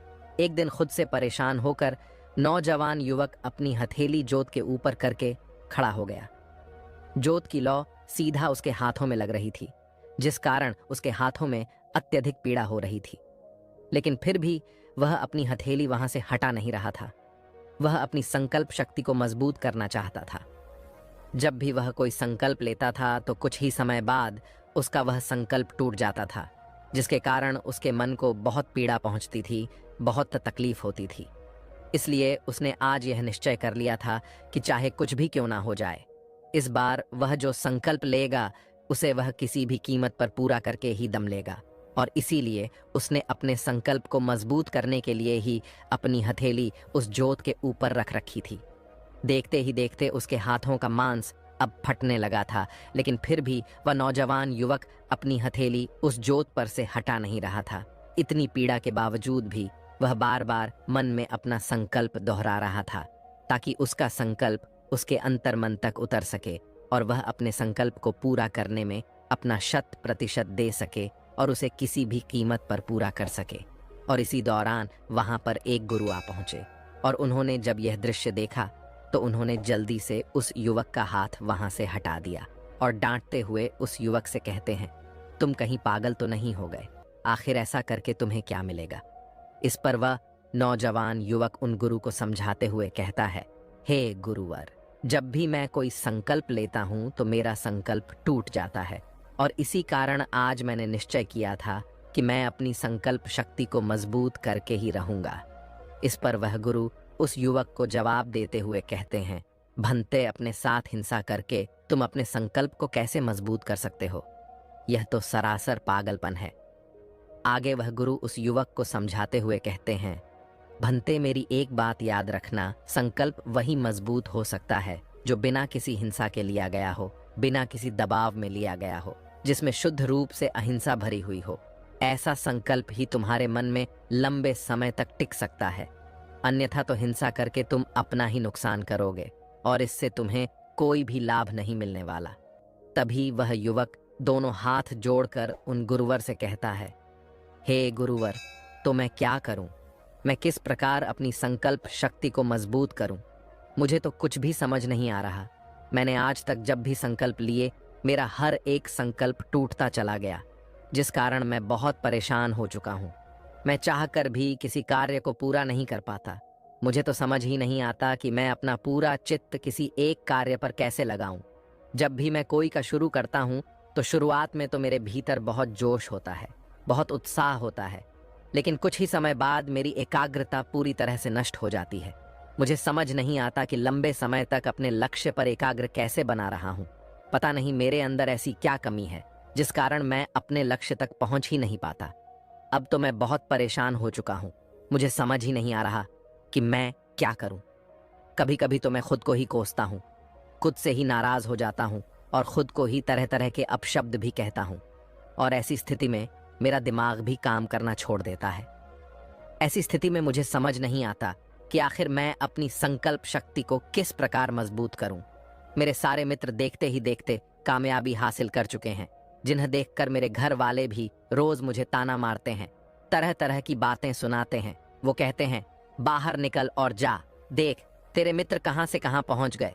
एक दिन खुद से परेशान होकर नौजवान युवक अपनी हथेली जोत के ऊपर करके खड़ा हो गया। जोत की लौ सीधा उसके हाथों में लग रही थी, जिस कारण उसके हाथों में अत्यधिक पीड़ा हो रही थी। लेकिन फिर भी वह अपनी हथेली वहां से हटा नहीं रहा था। वह अपनी संकल्प शक्ति को मजबूत करना चाहता था। जब भी वह कोई संकल्प लेता था तो कुछ ही समय बाद उसका वह संकल्प टूट जाता था, जिसके कारण उसके मन को बहुत पीड़ा पहुंचती थी, बहुत तकलीफ होती थी। इसलिए उसने आज यह निश्चय कर लिया था कि चाहे कुछ भी क्यों ना हो जाए, इस बार वह जो संकल्प लेगा उसे वह किसी भी कीमत पर पूरा करके ही दम लेगा। और इसीलिए उसने अपने संकल्प को मजबूत करने के लिए ही अपनी हथेली उस जोत के ऊपर रख रखी थी। देखते ही देखते उसके हाथों का मांस अब फटने लगा था, लेकिन फिर भी वह नौजवान युवक अपनी हथेली उस जोत पर से हटा नहीं रहा था। इतनी पीड़ा के बावजूद भी वह बार बार मन में अपना संकल्प दोहरा रहा था, ताकि उसका संकल्प उसके अंतर्मन तक उतर सके और वह अपने संकल्प को पूरा करने में अपना 100% दे सके और उसे किसी भी कीमत पर पूरा कर सके। और इसी दौरान वहां पर एक गुरु आ पहुंचे और उन्होंने जब यह दृश्य देखा तो उन्होंने जल्दी से उस युवक का हाथ वहां से हटा दिया और डांटते हुए उस युवक से कहते हैं, तुम कहीं पागल तो नहीं हो गए? आखिर ऐसा करके तुम्हें क्या मिलेगा? इस पर वह नौजवान युवक उन गुरु को समझाते हुए कहता है, हे गुरुवर, जब भी मैं कोई संकल्प लेता हूं तो मेरा संकल्प टूट जाता है और इसी कारण आज मैंने निश्चय किया था कि मैं अपनी संकल्प शक्ति को मजबूत करके ही रहूंगा। इस पर वह गुरु उस युवक को जवाब देते हुए कहते हैं, भंते, अपने साथ हिंसा करके तुम अपने संकल्प को कैसे मजबूत कर सकते हो? यह तो सरासर पागलपन है। आगे वह गुरु उस युवक को समझाते हुए कहते हैं, भंते, मेरी एक बात याद रखना, संकल्प वही मजबूत हो सकता है जो बिना किसी हिंसा के लिया गया हो, बिना किसी दबाव में लिया गया हो, जिसमें शुद्ध रूप से अहिंसा भरी हुई हो। ऐसा संकल्प ही तुम्हारे मन में लंबे समय तक टिक सकता है, अन्यथा तो हिंसा करके तुम अपना ही नुकसान करोगे और इससे तुम्हें कोई भी लाभ नहीं मिलने वाला। तभी वह युवक दोनों हाथ जोड़कर उन गुरुवर से कहता है, हे गुरुवर, तो मैं क्या करूं? मैं किस प्रकार अपनी संकल्प शक्ति को मजबूत करूं? मुझे तो कुछ भी समझ नहीं आ रहा। मैंने आज तक जब भी संकल्प लिए, मेरा हर एक संकल्प टूटता चला गया, जिस कारण मैं बहुत परेशान हो चुका हूँ। मैं चाहकर भी किसी कार्य को पूरा नहीं कर पाता। मुझे तो समझ ही नहीं आता कि मैं अपना पूरा चित्त किसी एक कार्य पर कैसे लगाऊं। जब भी मैं कोई का शुरू करता हूँ तो शुरुआत में तो मेरे भीतर बहुत जोश होता है, बहुत उत्साह होता है, लेकिन कुछ ही समय बाद मेरी एकाग्रता पूरी तरह से नष्ट हो जाती है। मुझे समझ नहीं आता कि लंबे समय तक अपने लक्ष्य पर एकाग्र कैसे बना रहा हूँ। पता नहीं मेरे अंदर ऐसी क्या कमी है जिस कारण मैं अपने लक्ष्य तक पहुंच ही नहीं पाता। अब तो मैं बहुत परेशान हो चुका हूँ। मुझे समझ ही नहीं आ रहा कि मैं क्या करूं। कभी कभी तो मैं खुद को ही कोसता हूँ, खुद से ही नाराज हो जाता हूँ और खुद को ही तरह तरह के अपशब्द भी कहता हूँ। और ऐसी स्थिति में मेरा दिमाग भी काम करना छोड़ देता है। ऐसी स्थिति में मुझे समझ नहीं आता कि आखिर मैं अपनी संकल्प शक्ति को किस प्रकार मजबूत करूं। मेरे सारे मित्र देखते ही देखते कामयाबी हासिल कर चुके हैं, जिन्हें देखकर मेरे घर वाले भी रोज मुझे ताना मारते हैं, तरह तरह की बातें सुनाते हैं। वो कहते हैं, बाहर निकल और जा, देख तेरे मित्र कहां से कहां पहुंच गए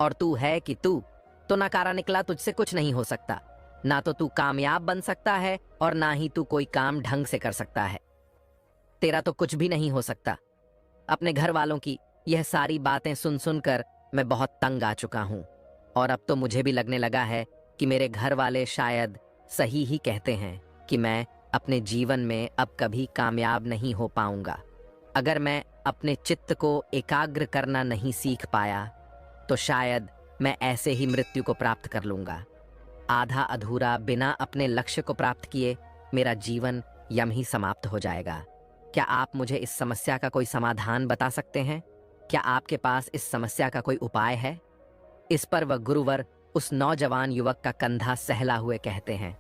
और तू है कि तू तो नकारा निकला, तुझसे कुछ नहीं हो सकता। ना तो तू कामयाब बन सकता है और ना ही तू कोई काम ढंग से कर सकता है। तेरा तो कुछ भी नहीं हो सकता। अपने घर वालों की यह सारी बातें सुन सुनकर मैं बहुत तंग आ चुका हूं और अब तो मुझे भी लगने लगा है कि मेरे घर वाले शायद सही ही कहते हैं कि मैं अपने जीवन में अब कभी कामयाब नहीं हो पाऊंगा। अगर मैं अपने चित्त को एकाग्र करना नहीं सीख पाया तो शायद मैं ऐसे ही मृत्यु को प्राप्त कर लूंगा। आधा अधूरा बिना अपने लक्ष्य को प्राप्त किए मेरा जीवन यम ही समाप्त हो जाएगा। क्या आप मुझे इस समस्या का कोई समाधान बता सकते हैं? क्या आपके पास इस समस्या का कोई उपाय है? इस पर वह गुरुवर उस नौजवान युवक का कंधा सहला हुए कहते हैं,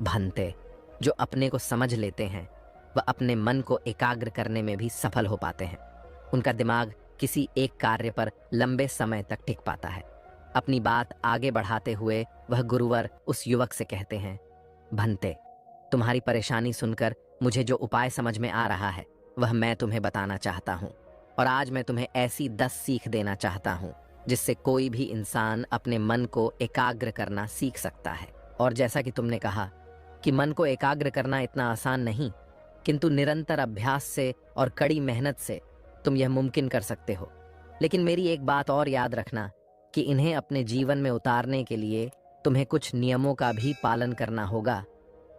भंते, जो अपने को समझ लेते हैं वह अपने मन को एकाग्र करने में भी सफल हो पाते हैं। उनका दिमाग किसी एक कार्य पर लंबे समय तक टिक पाता है। अपनी बात आगे बढ़ाते हुए वह गुरुवर उस युवक से कहते हैं, भंते, तुम्हारी परेशानी सुनकर मुझे जो उपाय समझ में आ रहा है वह मैं तुम्हें बताना चाहता हूँ। और आज मैं तुम्हें ऐसी 10 सीख देना चाहता हूँ जिससे कोई भी इंसान अपने मन को एकाग्र करना सीख सकता है। और जैसा कि तुमने कहा कि मन को एकाग्र करना इतना आसान नहीं, किंतु निरंतर अभ्यास से और कड़ी मेहनत से तुम यह मुमकिन कर सकते हो। लेकिन मेरी एक बात और याद रखना कि इन्हें अपने जीवन में उतारने के लिए तुम्हें कुछ नियमों का भी पालन करना होगा।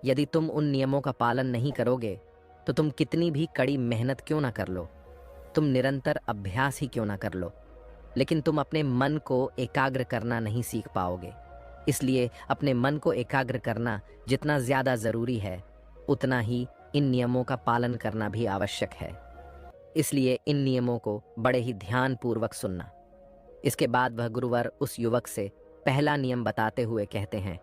यदि तुम उन नियमों का पालन नहीं करोगे तो तुम कितनी भी कड़ी मेहनत क्यों ना कर लो, तुम निरंतर अभ्यास ही क्यों ना कर लो, लेकिन तुम अपने मन को एकाग्र करना नहीं सीख पाओगे। इसलिए अपने मन को एकाग्र करना जितना ज्यादा जरूरी है उतना ही इन नियमों का पालन करना भी आवश्यक है। इसलिए इन नियमों को बड़े ही ध्यानपूर्वक सुनना। इसके बाद वह गुरुवर उस युवक से पहला नियम बताते हुए कहते हैं,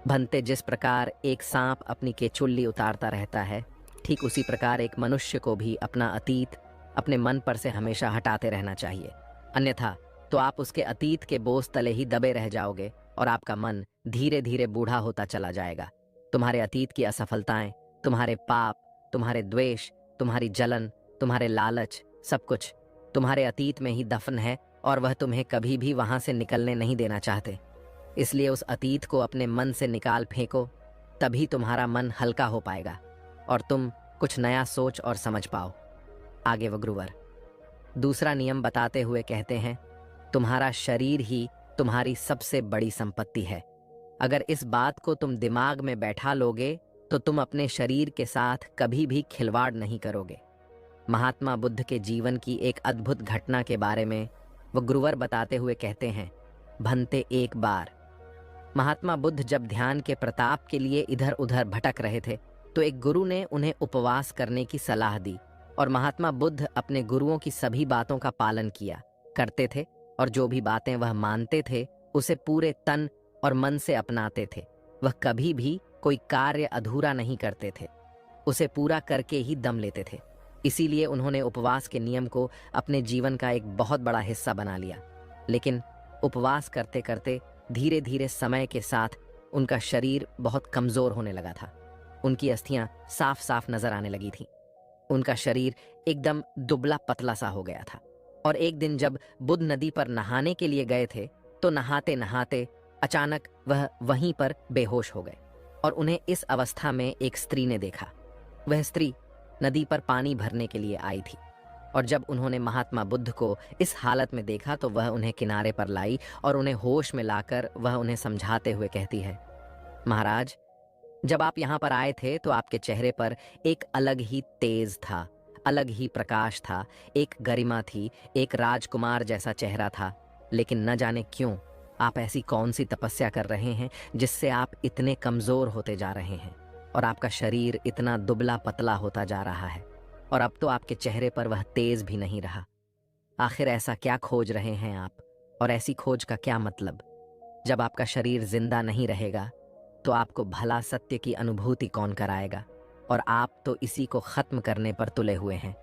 भंते, जिस प्रकार एक सांप अपनी केचुल्ली उतारता रहता है, ठीक उसी प्रकार एक मनुष्य को भी अपना अतीत अपने मन पर से हमेशा हटाते रहना चाहिए। अन्यथा तो आप उसके अतीत के बोझ तले ही दबे रह जाओगे और आपका मन धीरे धीरे बूढ़ा होता चला जाएगा। तुम्हारे अतीत की असफलताएं, तुम्हारे पाप, तुम्हारे द्वेष, तुम्हारी जलन, तुम्हारे लालच, सब कुछ तुम्हारे अतीत में ही दफन है और वह तुम्हें कभी भी वहां से निकलने नहीं देना चाहते। इसलिए उस अतीत को अपने मन से निकाल फेंको, तभी तुम्हारा मन हल्का हो पाएगा और तुम कुछ नया सोच और समझ पाओ। आगे वह गुरुवर दूसरा नियम बताते हुए कहते हैं, तुम्हारा शरीर ही तुम्हारी सबसे बड़ी संपत्ति है। अगर इस बात को तुम दिमाग में बैठा लोगे तो तुम अपने शरीर के साथ कभी भी खिलवाड़ नहीं करोगे। महात्मा बुद्ध के जीवन की एक अद्भुत घटना के बारे में वह गुरुवर बताते हुए कहते हैं, भंते, एक बार महात्मा बुद्ध जब ध्यान के प्रताप के लिए इधर उधर भटक रहे थे तो एक गुरु ने उन्हें उपवास करने की सलाह दी और महात्मा बुद्ध अपने गुरुओं की सभी बातों का पालन किया करते थे और जो भी बातें वह मानते थे उसे पूरे तन और मन से अपनाते थे। वह कभी भी कोई कार्य अधूरा नहीं करते थे, उसे पूरा करके ही दम लेते थे। इसीलिए उन्होंने उपवास के नियम को अपने जीवन का एक बहुत बड़ा हिस्सा बना लिया। लेकिन उपवास करते करते धीरे धीरे समय के साथ उनका शरीर बहुत कमजोर होने लगा था। उनकी अस्थियां साफ साफ नजर आने लगी थीं। उनका शरीर एकदम दुबला पतला सा हो गया था। और एक दिन जब बुद्ध नदी पर नहाने के लिए गए थे तो नहाते नहाते अचानक वह वहीं पर बेहोश हो गए और उन्हें इस अवस्था में एक स्त्री ने देखा। वह स्त्री नदी पर पानी भरने के लिए आई थी और जब उन्होंने महात्मा बुद्ध को इस हालत में देखा तो वह उन्हें किनारे पर लाई और उन्हें होश में लाकर वह उन्हें समझाते हुए कहती है, महाराज, जब आप यहाँ पर आए थे तो आपके चेहरे पर एक अलग ही तेज था, अलग ही प्रकाश था, एक गरिमा थी, एक राजकुमार जैसा चेहरा था। लेकिन न जाने क्यों आप ऐसी कौन सी तपस्या कर रहे हैं जिससे आप इतने कमजोर होते जा रहे हैं और आपका शरीर इतना दुबला पतला होता जा रहा है और अब तो आपके चेहरे पर वह तेज भी नहीं रहा। आखिर ऐसा क्या खोज रहे हैं आप, और ऐसी खोज का क्या मतलब? जब आपका शरीर जिंदा नहीं रहेगा तो आपको भला सत्य की अनुभूति कौन कराएगा? और आप तो इसी को खत्म करने पर तुले हुए हैं।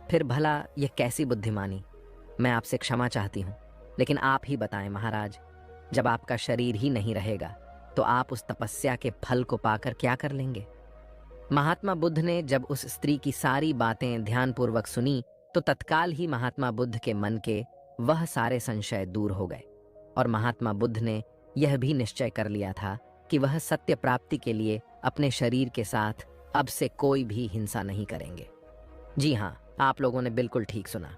फिर भला यह कैसी बुद्धिमानी? मैं आपसे क्षमा चाहती हूँ, लेकिन आप ही बताएं महाराज, जब आपका शरीर ही नहीं रहेगा तो आप उस तपस्या के फल को पाकर क्या कर लेंगे? महात्मा बुद्ध ने जब उस स्त्री की सारी बातें ध्यानपूर्वक सुनी तो तत्काल ही महात्मा बुद्ध के मन के वह सारे संशय दूर हो गए और महात्मा बुद्ध ने यह भी निश्चय कर लिया था कि वह सत्य प्राप्ति के लिए अपने शरीर के साथ अब से कोई भी हिंसा नहीं करेंगे। जी हाँ, आप लोगों ने बिल्कुल ठीक सुना।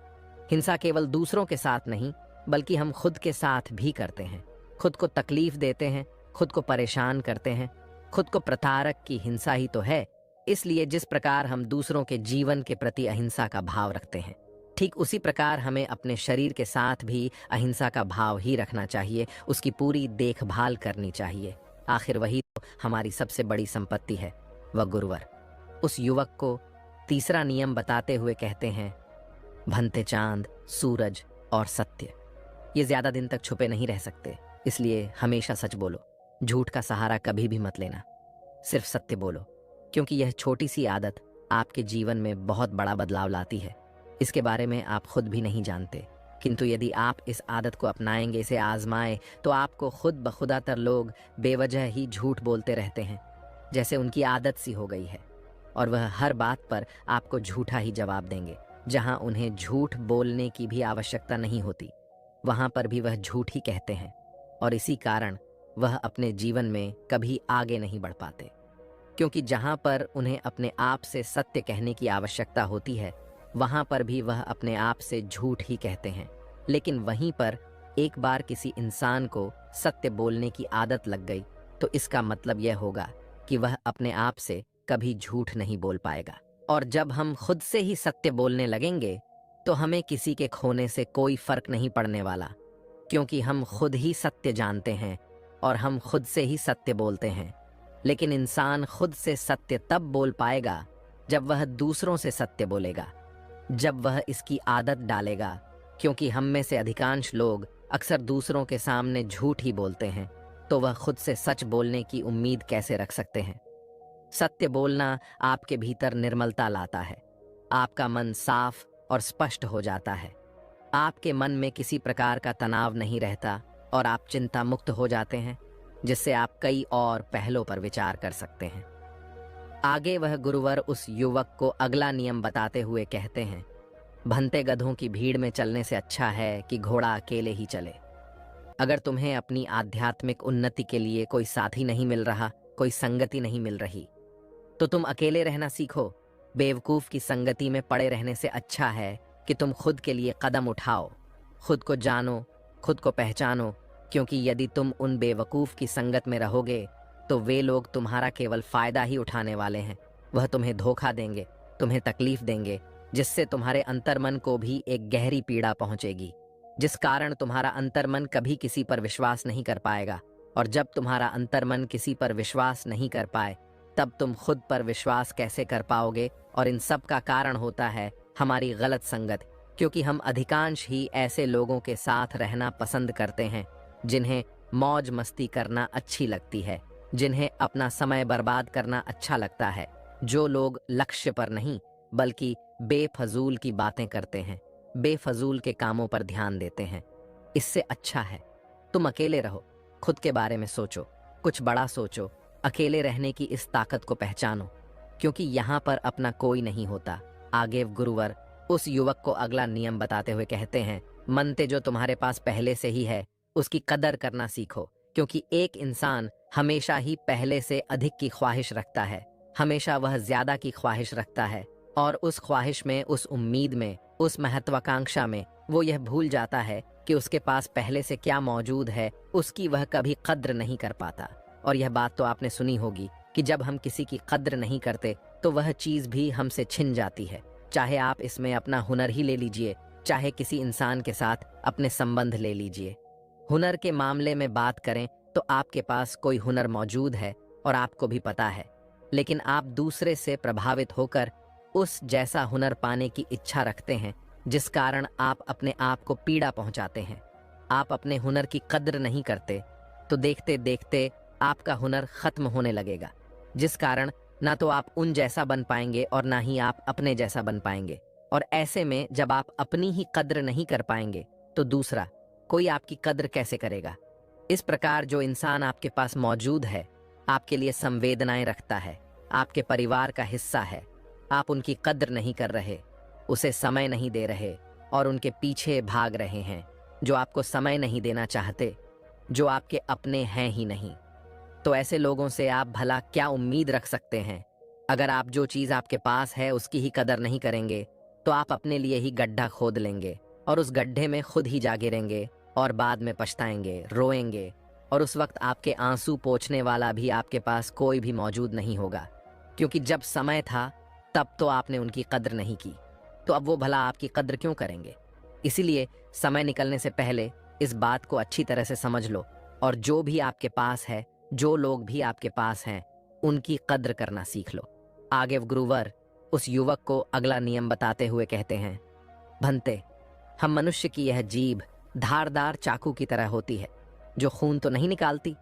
हिंसा केवल दूसरों के साथ नहीं बल्कि हम खुद के साथ भी करते हैं। खुद को तकलीफ देते हैं, खुद को परेशान करते हैं। खुद को प्रताड़क की हिंसा ही तो है। इसलिए जिस प्रकार हम दूसरों के जीवन के प्रति अहिंसा का भाव रखते हैं, ठीक उसी प्रकार हमें अपने शरीर के साथ भी अहिंसा का भाव ही रखना चाहिए, उसकी पूरी देखभाल करनी चाहिए। आखिर वही तो हमारी सबसे बड़ी संपत्ति है, वह गुरुवर। उस युवक को तीसरा नियम बताते हुए कहते हैं, भनते चांद, सूरज और सत्य ये ज्यादा दिन तक छुपे नहीं रह सकते, इसलिए हमेशा सच बोलो। झूठ का सहारा कभी भी मत लेना, सिर्फ सत्य बोलो, क्योंकि यह छोटी सी आदत आपके जीवन में बहुत बड़ा बदलाव लाती है। इसके बारे में आप खुद भी नहीं जानते, किंतु यदि आप इस आदत को अपनाएंगे, इसे आजमाएं, तो आपको खुद बखुदातर लोग बेवजह ही झूठ बोलते रहते हैं, जैसे उनकी आदत सी हो गई है, और वह हर बात पर आपको झूठा ही जवाब देंगे। जहां उन्हें झूठ बोलने की भी आवश्यकता नहीं होती, वहां पर भी वह झूठ ही कहते हैं, और इसी कारण वह अपने जीवन में कभी आगे नहीं बढ़ पाते। क्योंकि जहां पर उन्हें अपने आप से सत्य कहने की आवश्यकता होती है, वहां पर भी वह अपने आप से झूठ ही कहते हैं। लेकिन वहीं पर एक बार किसी इंसान को सत्य बोलने की आदत लग गई तो इसका मतलब यह होगा कि वह अपने आप से कभी झूठ नहीं बोल पाएगा। और जब हम खुद से ही सत्य बोलने लगेंगे तो हमें किसी के खोने से कोई फर्क नहीं पड़ने वाला, क्योंकि हम खुद ही सत्य जानते हैं और हम खुद से ही सत्य बोलते हैं। लेकिन इंसान खुद से सत्य तब बोल पाएगा जब वह दूसरों से सत्य बोलेगा, जब वह इसकी आदत डालेगा। क्योंकि हम में से अधिकांश लोग अक्सर दूसरों के सामने झूठ ही बोलते हैं, तो वह खुद से सच बोलने की उम्मीद कैसे रख सकते हैं? सत्य बोलना आपके भीतर निर्मलता लाता है, आपका मन साफ और स्पष्ट हो जाता है, आपके मन में किसी प्रकार का तनाव नहीं रहता और आप चिंता मुक्त हो जाते हैं, जिससे आप कई और पहलों पर विचार कर सकते हैं। आगे वह गुरुवर उस युवक को अगला नियम बताते हुए कहते हैं, भनते गधों की भीड़ में चलने से अच्छा है कि घोड़ा अकेले ही चले। अगर तुम्हें अपनी आध्यात्मिक उन्नति के लिए कोई साथी नहीं मिल रहा, कोई संगति नहीं मिल रही, तो तुम अकेले रहना सीखो। बेवकूफ की संगति में पड़े रहने से अच्छा है कि तुम खुद के लिए कदम उठाओ, खुद को जानो, खुद को पहचानो। क्योंकि यदि तुम उन बेवकूफ की संगत में रहोगे तो वे लोग तुम्हारा केवल फायदा ही उठाने वाले हैं। वह तुम्हें धोखा देंगे, तुम्हें तकलीफ देंगे, जिससे तुम्हारे अंतर्मन को भी एक गहरी पीड़ा पहुंचेगी, जिस कारण तुम्हारा अंतर्मन कभी किसी पर विश्वास नहीं कर पाएगा। और जब तुम्हारा अंतर्मन किसी पर विश्वास नहीं कर पाए, तब तुम खुद पर विश्वास कैसे कर पाओगे? और इन सब का कारण होता है हमारी गलत संगत, क्योंकि हम अधिकांश ही ऐसे लोगों के साथ रहना पसंद करते हैं जिन्हें मौज मस्ती करना अच्छी लगती है, जिन्हें अपना समय बर्बाद करना अच्छा लगता है, जो लोग लक्ष्य पर नहीं बल्कि बेफजूल की बातें करते हैं, बेफजूल के कामों पर ध्यान देते हैं। इससे अच्छा है तुम अकेले रहो, खुद के बारे में सोचो, कुछ बड़ा सोचो, अकेले रहने की इस ताकत को पहचानो, क्योंकि यहाँ पर अपना कोई नहीं होता। आगे गुरुवर उस युवक को अगला नियम बताते हुए कहते हैं, मनते जो तुम्हारे पास पहले से ही है उसकी कदर करना सीखो, क्योंकि एक इंसान हमेशा ही पहले से अधिक की ख्वाहिश रखता है, हमेशा वह ज्यादा की ख्वाहिश रखता है, और उस ख्वाहिश में, उस उम्मीद में, उस महत्वाकांक्षा में वो यह भूल जाता है कि उसके पास पहले से क्या मौजूद है, उसकी वह कभी कद्र नहीं कर पाता। और यह बात तो आपने सुनी होगी कि जब हम किसी की कद्र नहीं करते तो वह चीज़ भी हमसे छिन जाती है। चाहे आप इसमें अपना हुनर ही ले लीजिए, चाहे किसी इंसान के साथ अपने संबंध ले लीजिए। हुनर के मामले में बात करें तो आपके पास कोई हुनर मौजूद है और आपको भी पता है, लेकिन आप दूसरे से प्रभावित होकर उस जैसा हुनर पाने की इच्छा रखते हैं, जिस कारण आप अपने आप को पीड़ा पहुंचाते हैं। आप अपने हुनर की कद्र नहीं करते तो देखते देखते आपका हुनर खत्म होने लगेगा, जिस कारण ना तो आप उन जैसा बन पाएंगे और ना ही आप अपने जैसा बन पाएंगे। और ऐसे में जब आप अपनी ही कद्र नहीं कर पाएंगे तो दूसरा कोई आपकी कद्र कैसे करेगा। इस प्रकार जो इंसान आपके पास मौजूद है, आपके लिए संवेदनाएं रखता है, आपके परिवार का हिस्सा है, आप उनकी कद्र नहीं कर रहे, उसे समय नहीं दे रहे और उनके पीछे भाग रहे हैं, जो आपको समय नहीं देना चाहते, जो आपके अपने हैं ही नहीं। तो ऐसे लोगों से आप भला क्या उम्मीद रख सकते हैं। अगर आप जो चीज़ आपके पास है उसकी ही कदर नहीं करेंगे तो आप अपने लिए ही गड्ढा खोद लेंगे और उस गड्ढे में खुद ही जा गिरेंगे और बाद में पछताएंगे, रोएंगे, और उस वक्त आपके आंसू पोंछने वाला भी आपके पास कोई भी मौजूद नहीं होगा, क्योंकि जब समय था तब तो आपने उनकी कद्र नहीं की, तो अब वो भला आपकी कद्र क्यों करेंगे। इसीलिए समय निकलने से पहले इस बात को अच्छी तरह से समझ लो और जो भी आपके पास है, जो लोग भी आपके पास हैं, उनकी कद्र करना सीख लो। आगे गुरुवर उस युवक को अगला नियम बताते हुए कहते हैं, भंते, हम मनुष्य की यह जीभ धारदार चाकू की तरह होती है, जो खून तो नहीं निकालती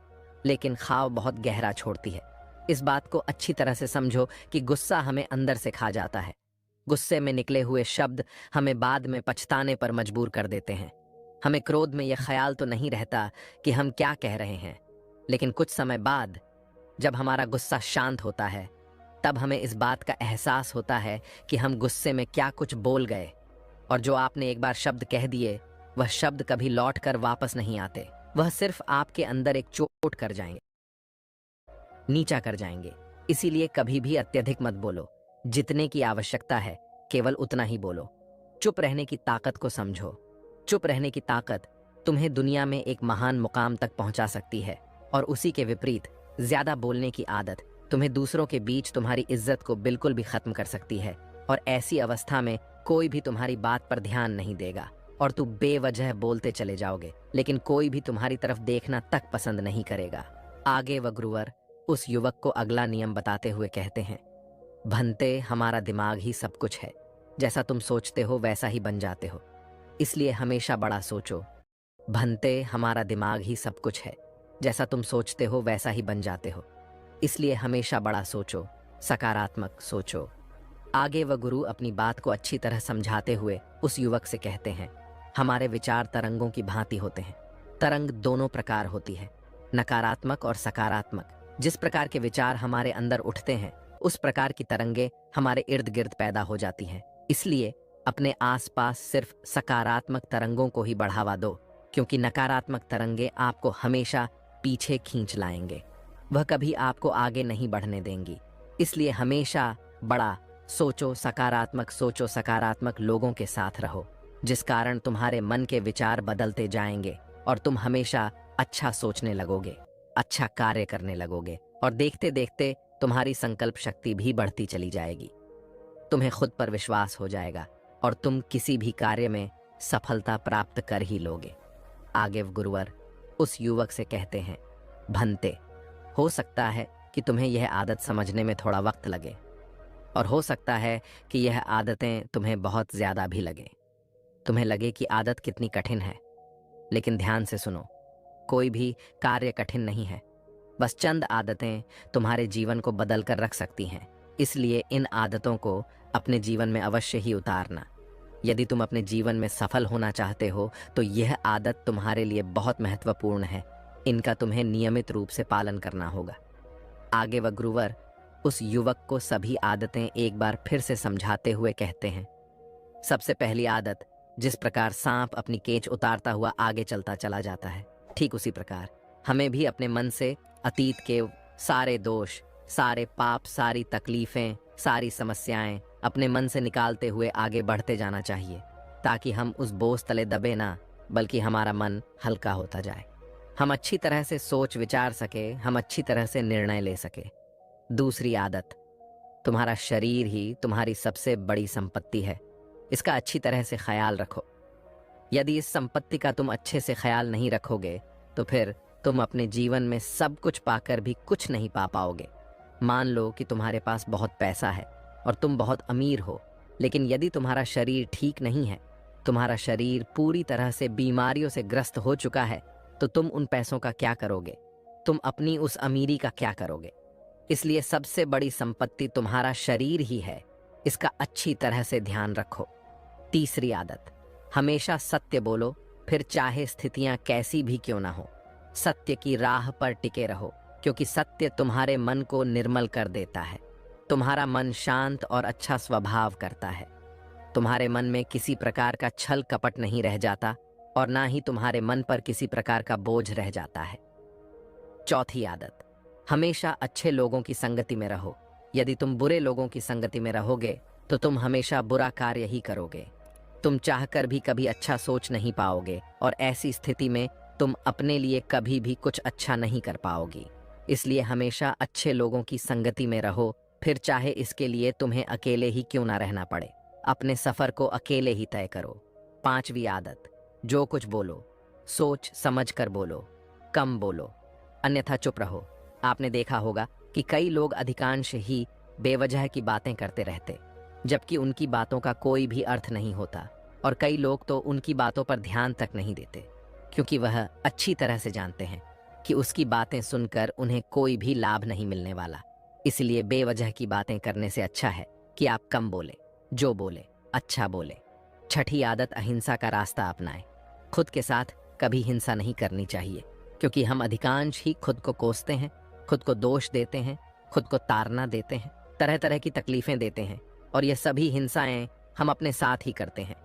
लेकिन घाव बहुत गहरा छोड़ती है। इस बात को अच्छी तरह से समझो कि गुस्सा हमें अंदर से खा जाता है। गुस्से में निकले हुए शब्द हमें बाद में पछताने पर मजबूर कर देते हैं। हमें क्रोध में यह ख्याल तो नहीं रहता कि हम क्या कह रहे हैं, लेकिन कुछ समय बाद जब हमारा गुस्सा शांत होता है तब हमें इस बात का एहसास होता है कि हम गुस्से में क्या कुछ बोल गए, और जो आपने एक बार शब्द कह दिए वह शब्द कभी लौट कर वापस नहीं आते। वह सिर्फ आपके अंदर एक चोट कर जाएंगे, नीचा कर जाएंगे। इसीलिए कभी भी अत्यधिक मत बोलो, जितने की आवश्यकता है केवल उतना ही बोलो। चुप रहने की ताकत को समझो। चुप रहने की ताकत तुम्हें दुनिया में एक महान मुकाम तक पहुंचा सकती है, और उसी के विपरीत ज्यादा बोलने की आदत तुम्हें दूसरों के बीच तुम्हारी इज्जत को बिल्कुल भी खत्म कर सकती है। और ऐसी अवस्था में कोई भी तुम्हारी बात पर ध्यान नहीं देगा और तुम बेवजह बोलते चले जाओगे, लेकिन कोई भी तुम्हारी तरफ देखना तक पसंद नहीं करेगा। आगे वह गुरुवर उस युवक को अगला नियम बताते हुए कहते हैं, भंते, हमारा दिमाग ही सब कुछ है, जैसा तुम सोचते हो वैसा ही बन जाते हो, इसलिए हमेशा बड़ा सोचो। भंते, हमारा दिमाग ही सब कुछ है, जैसा तुम सोचते हो वैसा ही बन जाते हो, इसलिए हमेशा बड़ा सोचो, सकारात्मक सोचो। आगे वह गुरु अपनी बात को अच्छी तरह समझाते हुए उस युवक से कहते हैं, हमारे विचार तरंगों की भांति होते हैं। तरंग दोनों प्रकार होती है, नकारात्मक और सकारात्मक। जिस प्रकार के विचार हमारे अंदर उठते हैं उस प्रकार की तरंगे हमारे इर्द गिर्द पैदा हो जाती हैं। इसलिए अपने आसपास सिर्फ सकारात्मक तरंगों को ही बढ़ावा दो, क्योंकि नकारात्मक तरंगे आपको हमेशा पीछे खींच लाएंगे, वह कभी आपको आगे नहीं बढ़ने देंगी। इसलिए हमेशा बड़ा सोचो, सकारात्मक सोचो, सकारात्मक लोगों के साथ रहो, जिस कारण तुम्हारे मन के विचार बदलते जाएंगे और तुम हमेशा अच्छा सोचने लगोगे, अच्छा कार्य करने लगोगे, और देखते देखते तुम्हारी संकल्प शक्ति भी बढ़ती चली जाएगी। तुम्हें खुद पर विश्वास हो जाएगा और तुम किसी भी कार्य में सफलता प्राप्त कर ही लोगे। आगे गुरुवर उस युवक से कहते हैं, भंते, हो सकता है कि तुम्हें यह आदत समझने में थोड़ा वक्त लगे, और हो सकता है कि यह आदतें तुम्हें बहुत ज्यादा भी लगे। तुम्हें लगे कि आदत कितनी कठिन है, लेकिन ध्यान से सुनो, कोई भी कार्य कठिन नहीं है, बस चंद आदतें तुम्हारे जीवन को बदल कर रख सकती हैं। इसलिए इन आदतों को अपने जीवन में अवश्य ही उतारना। यदि तुम अपने जीवन में सफल होना चाहते हो तो यह आदत तुम्हारे लिए बहुत महत्वपूर्ण है, इनका तुम्हें नियमित रूप से पालन करना होगा। आगे वह गुरुवर उस युवक को सभी आदतें एक बार फिर से समझाते हुए कहते हैं, सबसे पहली आदत, जिस प्रकार सांप अपनी केंच उतारता हुआ आगे चलता चला जाता है, ठीक उसी प्रकार हमें भी अपने मन से अतीत के सारे दोष, सारे पाप, सारी तकलीफें, सारी समस्याएं अपने मन से निकालते हुए आगे बढ़ते जाना चाहिए, ताकि हम उस बोझ तले दबे ना, बल्कि हमारा मन हल्का होता जाए, हम अच्छी तरह से सोच विचार सके, हम अच्छी तरह से निर्णय ले सके। दूसरी आदत, तुम्हारा शरीर ही तुम्हारी सबसे बड़ी संपत्ति है। इसका अच्छी तरह से ख्याल रखो। यदि इस संपत्ति का तुम अच्छे से ख्याल नहीं रखोगे तो फिर तुम अपने जीवन में सब कुछ पाकर भी कुछ नहीं पा पाओगे। मान लो कि तुम्हारे पास बहुत पैसा है और तुम बहुत अमीर हो, लेकिन यदि तुम्हारा शरीर ठीक नहीं है, तुम्हारा शरीर पूरी तरह से बीमारियों से ग्रस्त हो चुका है, तो तुम उन पैसों का क्या करोगे? तुम अपनी उस अमीरी का क्या करोगे? इसलिए सबसे बड़ी संपत्ति तुम्हारा शरीर ही है। इसका अच्छी तरह से ध्यान रखो। तीसरी आदत, हमेशा सत्य बोलो, फिर चाहे स्थितियां कैसी भी क्यों ना हो। सत्य की राह पर टिके रहो, क्योंकि सत्य तुम्हारे मन को निर्मल कर देता है। तुम्हारा मन शांत और अच्छा स्वभाव करता है। तुम्हारे मन में किसी प्रकार का छल कपट नहीं रह जाता और ना ही तुम्हारे मन पर किसी प्रकार का बोझ रह जाता है। चौथी आदत, हमेशा अच्छे लोगों की संगति में रहो। यदि तुम बुरे लोगों की संगति में रहोगे तो तुम हमेशा बुरा कार्य ही करोगे। तुम चाहकर भी कभी अच्छा सोच नहीं पाओगे और ऐसी स्थिति में तुम अपने लिए कभी भी कुछ अच्छा नहीं कर पाओगी। इसलिए हमेशा अच्छे लोगों की संगति में रहो, फिर चाहे इसके लिए तुम्हें अकेले ही क्यों ना रहना पड़े। अपने सफर को अकेले ही तय करो। पांचवी आदत, जो कुछ बोलो सोच समझ कर बोलो, कम बोलो, अन्यथा चुप रहो। आपने देखा होगा कि कई लोग अधिकांश ही बेवजह की बातें करते रहते, जबकि उनकी बातों का कोई भी अर्थ नहीं होता, और कई लोग तो उनकी बातों पर ध्यान तक नहीं देते, क्योंकि वह अच्छी तरह से जानते हैं कि उसकी बातें सुनकर उन्हें कोई भी लाभ नहीं मिलने वाला। इसलिए बेवजह की बातें करने से अच्छा है कि आप कम बोले, जो बोले अच्छा बोले। छठी आदत, अहिंसा का रास्ता अपनाएं। खुद के साथ कभी हिंसा नहीं करनी चाहिए, क्योंकि हम अधिकांश ही खुद को कोसते हैं, खुद को दोष देते हैं, खुद को ताड़ना देते हैं, तरह तरह की तकलीफें देते हैं, और ये सभी हिंसाएं हम अपने साथ ही करते हैं।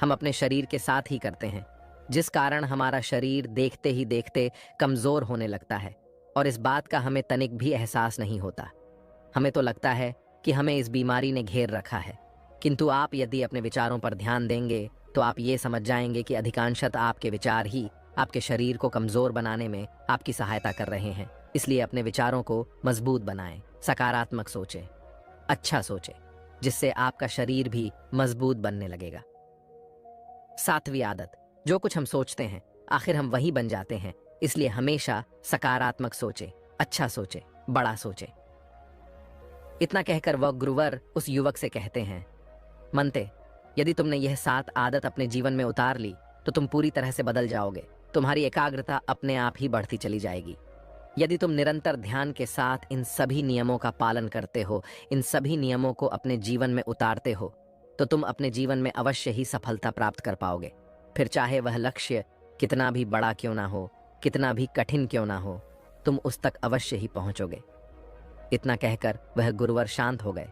हम अपने शरीर के साथ ही करते हैं, जिस कारण हमारा शरीर देखते ही देखते कमजोर होने लगता है, और इस बात का हमें तनिक भी एहसास नहीं होता। हमें तो लगता है कि हमें इस बीमारी ने घेर रखा है, किंतु आप यदि अपने विचारों पर ध्यान देंगे तो आप ये समझ जाएंगे कि अधिकांशतः आपके विचार ही आपके शरीर को कमजोर बनाने में आपकी सहायता कर रहे हैं। इसलिए अपने विचारों को मजबूत बनाएं, सकारात्मक सोचें, अच्छा सोचें, जिससे आपका शरीर भी मजबूत बनने लगेगा। सातवीं आदत, जो कुछ हम सोचते हैं आखिर हम वही बन जाते हैं। इसलिए हमेशा सकारात्मक सोचें, अच्छा सोचें, बड़ा सोचें। इतना कहकर वह गुरुवर उस युवक से कहते हैं, मनते, यदि तुमने यह 7 आदत अपने जीवन में उतार ली तो तुम पूरी तरह से बदल जाओगे। तुम्हारी एकाग्रता अपने आप ही बढ़ती चली जाएगी। यदि तुम निरंतर ध्यान के साथ इन सभी नियमों का पालन करते हो, इन सभी नियमों को अपने जीवन में उतारते हो, तो तुम अपने जीवन में अवश्य ही सफलता प्राप्त कर पाओगे। फिर चाहे वह लक्ष्य कितना भी बड़ा क्यों ना हो, कितना भी कठिन क्यों ना हो, तुम उस तक अवश्य ही पहुंचोगे। इतना कहकर वह गुरुवर शांत हो गए,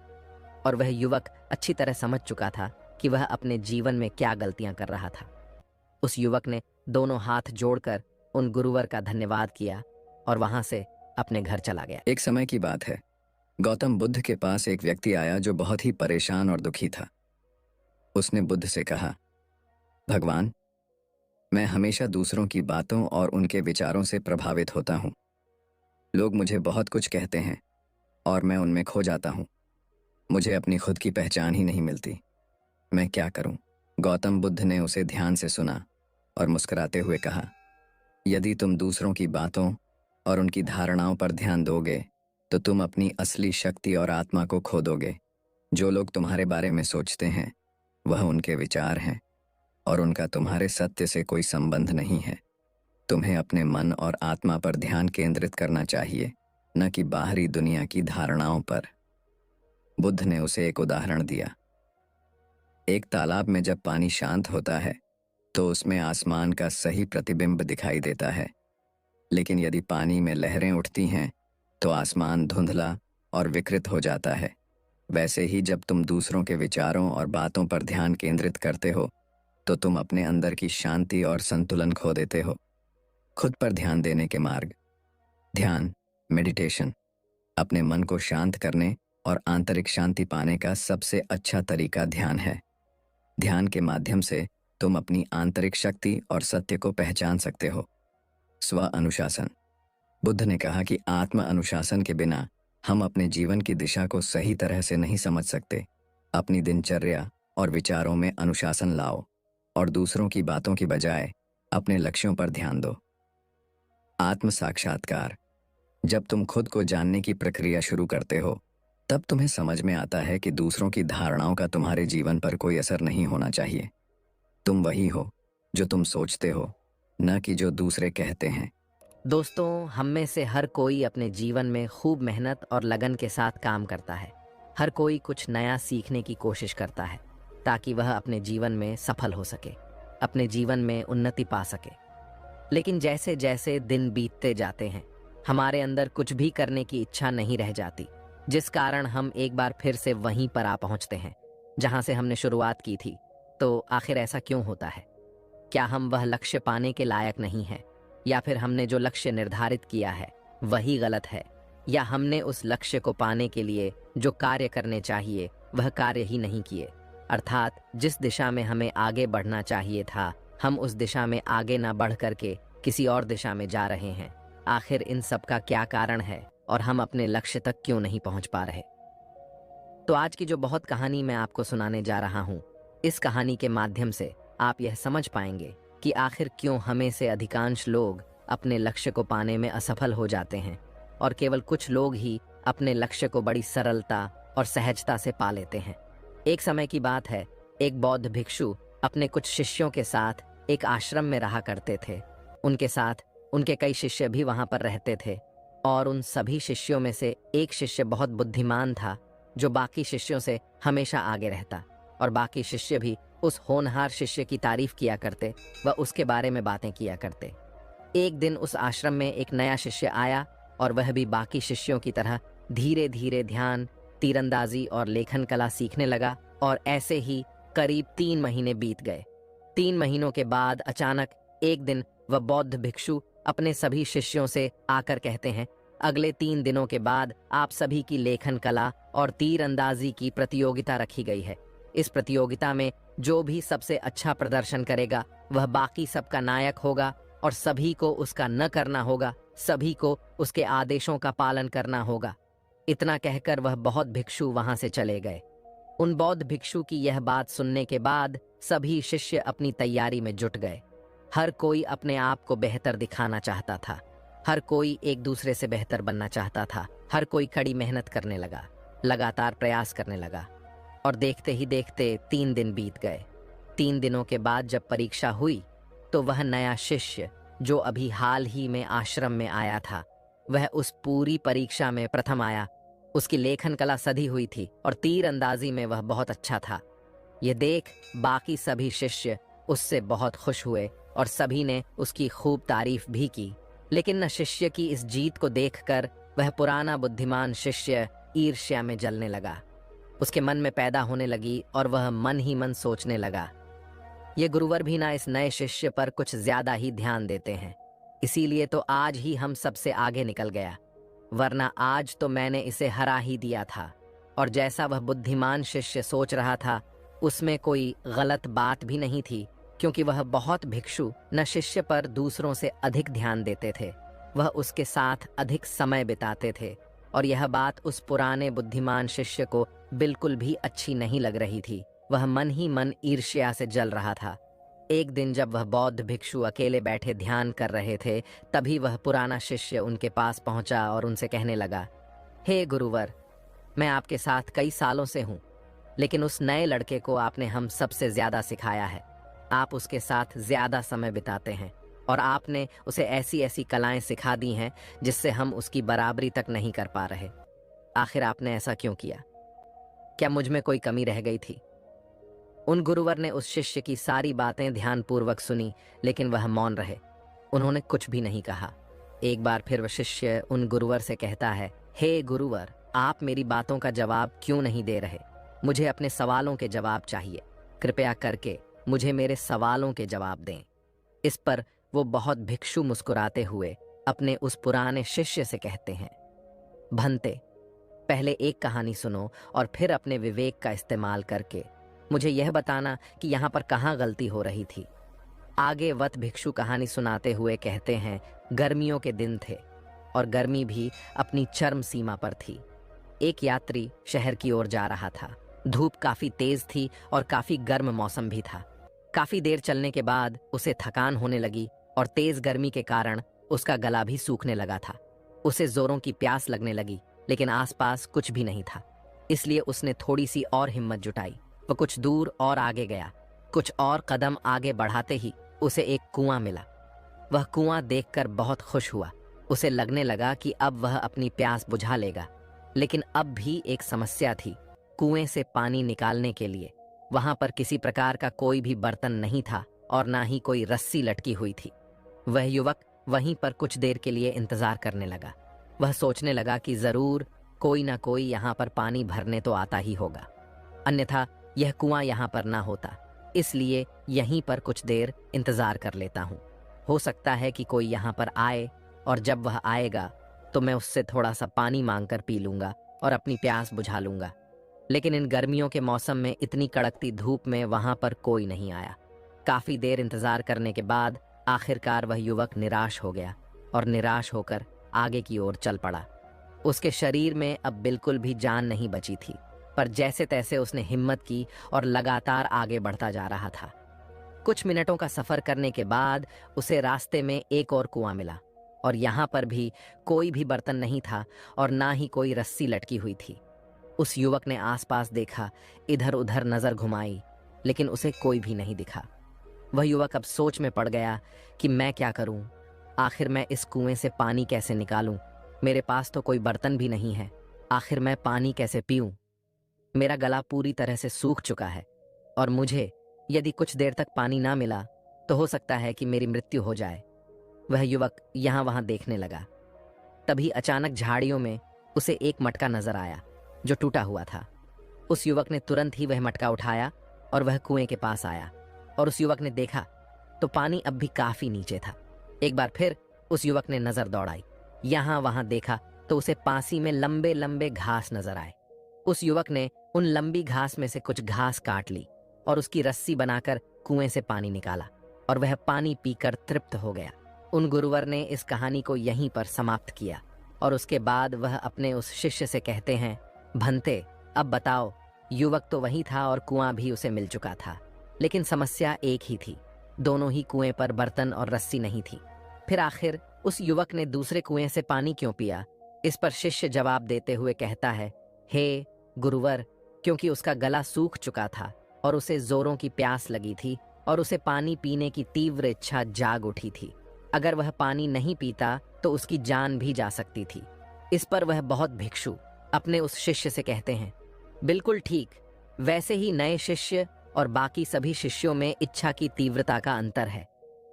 और वह युवक अच्छी तरह समझ चुका था कि वह अपने जीवन में क्या गलतियां कर रहा था। उस युवक ने दोनों हाथ जोड़कर उन गुरुवर का धन्यवाद किया और वहां से अपने घर चला गया। एक समय की बात है, गौतम बुद्ध के पास एक व्यक्ति आया जो बहुत ही परेशान और दुखी था। उसने बुद्ध से कहा, भगवान, मैं हमेशा दूसरों की बातों और उनके विचारों से प्रभावित होता हूँ। लोग मुझे बहुत कुछ कहते हैं और मैं उनमें खो जाता हूँ। मुझे अपनी खुद की पहचान ही नहीं मिलती। मैं क्या करूं? गौतम बुद्ध ने उसे ध्यान से सुना और मुस्कुराते हुए कहा, यदि तुम दूसरों की बातों और उनकी धारणाओं पर ध्यान दोगे तो तुम अपनी असली शक्ति और आत्मा को खो दोगे। जो लोग तुम्हारे बारे में सोचते हैं वह उनके विचार हैं और उनका तुम्हारे सत्य से कोई संबंध नहीं है। तुम्हें अपने मन और आत्मा पर ध्यान केंद्रित करना चाहिए, न कि बाहरी दुनिया की धारणाओं पर। बुद्ध ने उसे एक उदाहरण दिया। एक तालाब में जब पानी शांत होता है तो उसमें आसमान का सही प्रतिबिंब दिखाई देता है, लेकिन यदि पानी में लहरें उठती हैं तो आसमान धुंधला और विकृत हो जाता है। वैसे ही जब तुम दूसरों के विचारों और बातों पर ध्यान केंद्रित करते हो तो तुम अपने अंदर की शांति और संतुलन खो देते हो। खुद पर ध्यान देने के मार्ग। ध्यान, मेडिटेशन, अपने मन को शांत करने और आंतरिक शांति पाने का सबसे अच्छा तरीका ध्यान है। ध्यान के माध्यम से तुम अपनी आंतरिक शक्ति और सत्य को पहचान सकते हो। स्व अनुशासन। बुद्ध ने कहा कि आत्म अनुशासन के बिना हम अपने जीवन की दिशा को सही तरह से नहीं समझ सकते। अपनी दिनचर्या और विचारों में अनुशासन लाओ और दूसरों की बातों की बजाय अपने लक्ष्यों पर ध्यान दो। आत्म साक्षात्कार। जब तुम खुद को जानने की प्रक्रिया शुरू करते हो, तब तुम्हें समझ में आता है कि दूसरों की धारणाओं का तुम्हारे जीवन पर कोई असर नहीं होना चाहिए। तुम वही हो जो तुम सोचते हो, न कि जो दूसरे कहते हैं। दोस्तों, हम में से हर कोई अपने जीवन में खूब मेहनत और लगन के साथ काम करता है। हर कोई कुछ नया सीखने की कोशिश करता है ताकि वह अपने जीवन में सफल हो सके, अपने जीवन में उन्नति पा सके। लेकिन जैसे जैसे दिन बीतते जाते हैं, हमारे अंदर कुछ भी करने की इच्छा नहीं रह जाती, जिस कारण हम एक बार फिर से वहीं पर आ पहुंचते हैं जहां से हमने शुरुआत की थी। तो आखिर ऐसा क्यों होता है? क्या हम वह लक्ष्य पाने के लायक नहीं हैं, या फिर हमने जो लक्ष्य निर्धारित किया है वही गलत है, या हमने उस लक्ष्य को पाने के लिए जो कार्य करने चाहिए वह कार्य ही नहीं किए? अर्थात जिस दिशा में हमें आगे बढ़ना चाहिए था, हम उस दिशा में आगे ना बढ़ करके किसी और दिशा में जा रहे हैं। आखिर इन सब का क्या कारण है और हम अपने लक्ष्य तक क्यों नहीं पहुंच पा रहे? तो आज की जो बहुत कहानी मैं आपको सुनाने जा रहा हूं, इस कहानी के माध्यम से आप यह समझ पाएंगे कि आखिर क्यों हमें से अधिकांश लोग अपने लक्ष्य को पाने में असफल हो जाते हैं और केवल कुछ लोग ही अपने लक्ष्य को बड़ी सरलता और सहजता से पा लेते हैं। एक समय की बात है, एक बौद्ध भिक्षु अपने कुछ शिष्यों के साथ एक आश्रम में रहा करते थे। उनके साथ उनके कई शिष्य भी वहां पर रहते थे, और उन सभी शिष्यों में से एक शिष्य बहुत बुद्धिमान था, जो बाकी शिष्यों से हमेशा आगे रहता, और बाकी शिष्य भी उस होनहार शिष्य की तारीफ किया करते व उसके बारे में बातें किया करते। एक दिन उस आश्रम में एक नया शिष्य आया, और वह भी बाकी शिष्यों की तरह धीरे धीरे ध्यान, तीरंदाजी और लेखन कला सीखने लगा। और ऐसे ही करीब 3 महीने बीत गए। 3 महीनों के बाद अचानक एक दिन वह बौद्ध भिक्षु अपने सभी शिष्यों से आकर कहते हैं, अगले 3 दिनों के बाद आप सभी की लेखन कला और तीरंदाजी की प्रतियोगिता रखी गई है। इस प्रतियोगिता में जो भी सबसे अच्छा प्रदर्शन करेगा वह बाकी सबका नायक होगा, और सभी को उसका न करना होगा, सभी को उसके आदेशों का पालन करना होगा। इतना कहकर वह बौद्ध भिक्षु वहां से चले गए। उन बौद्ध भिक्षु की यह बात सुनने के बाद सभी शिष्य अपनी तैयारी में जुट गए। हर कोई अपने आप को बेहतर दिखाना चाहता था, हर कोई एक दूसरे से बेहतर बनना चाहता था। हर कोई कड़ी मेहनत करने लगा, लगातार प्रयास करने लगा, और देखते ही देखते 3 दिन बीत गए। 3 दिनों के बाद जब परीक्षा हुई, तो वह नया शिष्य जो अभी हाल ही में आश्रम में आया था, वह उस पूरी परीक्षा में प्रथम आया। उसकी लेखन कला सधी हुई थी और तीर अंदाजी में वह बहुत अच्छा था। ये देख बाकी सभी शिष्य उससे बहुत खुश हुए और सभी ने उसकी खूब तारीफ भी की। लेकिन न शिष्य की इस जीत को देखकर वह पुराना बुद्धिमान शिष्य ईर्ष्या में जलने लगा। उसके मन में पैदा होने लगी और वह मन ही मन सोचने लगा, ये गुरुवर भी ना इस नए शिष्य पर कुछ ज्यादा ही ध्यान देते हैं, इसीलिए तो आज ही हम सबसे आगे निकल गया, वरना आज तो मैंने इसे हरा ही दिया था। और जैसा वह बुद्धिमान शिष्य सोच रहा था, उसमें कोई गलत बात भी नहीं थी, क्योंकि वह बहुत भिक्षु न शिष्य पर दूसरों से अधिक ध्यान देते थे, वह उसके साथ अधिक समय बिताते थे, और यह बात उस पुराने बुद्धिमान शिष्य को बिल्कुल भी अच्छी नहीं लग रही थी। वह मन ही मन ईर्ष्या से जल रहा था। एक दिन जब वह बौद्ध भिक्षु अकेले बैठे ध्यान कर रहे थे, तभी वह पुराना शिष्य उनके पास पहुंचा और उनसे कहने लगा, हे गुरुवर, मैं आपके साथ कई सालों से हूं, लेकिन उस नए लड़के को आपने हम सबसे ज्यादा सिखाया है। आप उसके साथ ज्यादा समय बिताते हैं और आपने उसे ऐसी ऐसी कलाएं सिखा दी हैं जिससे हम उसकी बराबरी तक नहीं कर पा रहे। आखिर आपने ऐसा क्यों किया? क्या मुझ में कोई कमी रह गई थी? उन गुरुवर ने उस शिष्य की सारी बातें ध्यानपूर्वक सुनी, लेकिन वह मौन रहे। उन्होंने कुछ भी नहीं कहा। एक बार फिर वह शिष्य उन गुरुवर से कहता है, हे गुरुवर, आप मेरी बातों का जवाब क्यों नहीं दे रहे? मुझे अपने सवालों के जवाब चाहिए। कृपया करके मुझे मेरे सवालों के जवाब दें। इस पर वो बहुत भिक्षु मुस्कुराते हुए अपने उस पुराने शिष्य से कहते हैं, भंते, पहले एक कहानी सुनो और फिर अपने विवेक का इस्तेमाल करके मुझे यह बताना कि यहाँ पर कहाँ गलती हो रही थी। आगे वत भिक्षु कहानी सुनाते हुए कहते हैं, गर्मियों के दिन थे और गर्मी भी अपनी चरम सीमा पर थी। एक यात्री शहर की ओर जा रहा था। धूप काफी तेज थी और काफी गर्म मौसम भी था। काफी देर चलने के बाद उसे थकान होने लगी और तेज गर्मी के कारण उसका गला भी सूखने लगा था। उसे जोरों की प्यास लगने लगी, लेकिन आसपास कुछ भी नहीं था। इसलिए उसने थोड़ी सी और हिम्मत जुटाई। वह कुछ दूर और आगे गया। कुछ और कदम आगे बढ़ाते ही उसे एक कुआं मिला। वह कुआं देखकर बहुत खुश हुआ। उसे लगने लगा कि अब वह अपनी प्यास बुझा लेगा। लेकिन अब भी एक समस्या थी। कुएं से पानी निकालने के लिए वहां पर किसी प्रकार का कोई भी बर्तन नहीं था और ना ही कोई रस्सी लटकी हुई थी। वह युवक वहीं पर कुछ देर के लिए इंतजार करने लगा। वह सोचने लगा कि जरूर कोई ना कोई यहाँ पर पानी भरने तो आता ही होगा, अन्यथा यह कुआं यहाँ पर ना होता। इसलिए यहीं पर कुछ देर इंतजार कर लेता हूँ। हो सकता है कि कोई यहाँ पर आए और जब वह आएगा तो मैं उससे थोड़ा सा पानी मांगकर पी लूंगा और अपनी प्यास बुझा लूंगा। लेकिन इन गर्मियों के मौसम में इतनी कड़कती धूप में वहां पर कोई नहीं आया। काफी देर इंतजार करने के बाद आखिरकार वह युवक निराश हो गया और निराश होकर आगे की ओर चल पड़ा। उसके शरीर में अब बिल्कुल भी जान नहीं बची थी, पर जैसे तैसे उसने हिम्मत की और लगातार आगे बढ़ता जा रहा था। कुछ मिनटों का सफर करने के बाद उसे रास्ते में एक और कुआं मिला और यहाँ पर भी कोई भी बर्तन नहीं था और ना ही कोई रस्सी लटकी हुई थी। उस युवक ने आसपास देखा, इधर उधर नजर घुमाई, लेकिन उसे कोई भी नहीं दिखा। वह युवक अब सोच में पड़ गया कि मैं क्या करूं? आखिर मैं इस कुएं से पानी कैसे निकालूं? मेरे पास तो कोई बर्तन भी नहीं है। आखिर मैं पानी कैसे पीऊं? मेरा गला पूरी तरह से सूख चुका है और मुझे यदि कुछ देर तक पानी ना मिला तो हो सकता है कि मेरी मृत्यु हो जाए। वह युवक यहाँ वहां देखने लगा। तभी अचानक झाड़ियों में उसे एक मटका नजर आया जो टूटा हुआ था। उस युवक ने तुरंत ही वह मटका उठाया और वह कुएं के पास आया और उस युवक ने देखा तो पानी अब भी काफी नीचे था। एक बार फिर उस युवक ने नजर दौड़ाई। यहाँ वहां देखा तो उसे पासी में लंबे लंबे घास नजर आए। उस युवक ने उन लंबी घास में से कुछ घास काट ली और उसकी रस्सी बनाकर कुएं से पानी निकाला और वह पानी पीकर तृप्त हो गया। उन गुरुवर ने इस कहानी को यहीं पर समाप्त किया और उसके बाद वह अपने उस शिष्य से कहते हैं, भंते, अब बताओ, युवक तो वही था और कुआं भी उसे मिल चुका था, लेकिन समस्या एक ही थी। दोनों ही कुएं पर बर्तन और रस्सी नहीं थी। फिर आखिर उस युवक ने दूसरे कुएं से पानी क्यों पिया? इस पर शिष्य जवाब देते हुए कहता है, हे गुरुवर, क्योंकि उसका गला सूख चुका था और उसे जोरों की प्यास लगी थी और उसे पानी पीने की तीव्र इच्छा जाग उठी थी। अगर वह पानी नहीं पीता तो उसकी जान भी जा सकती थी। इस पर वह बहुत भिक्षु अपने उस शिष्य से कहते हैं, बिल्कुल ठीक, वैसे ही नए शिष्य और बाकी सभी शिष्यों में इच्छा की तीव्रता का अंतर है।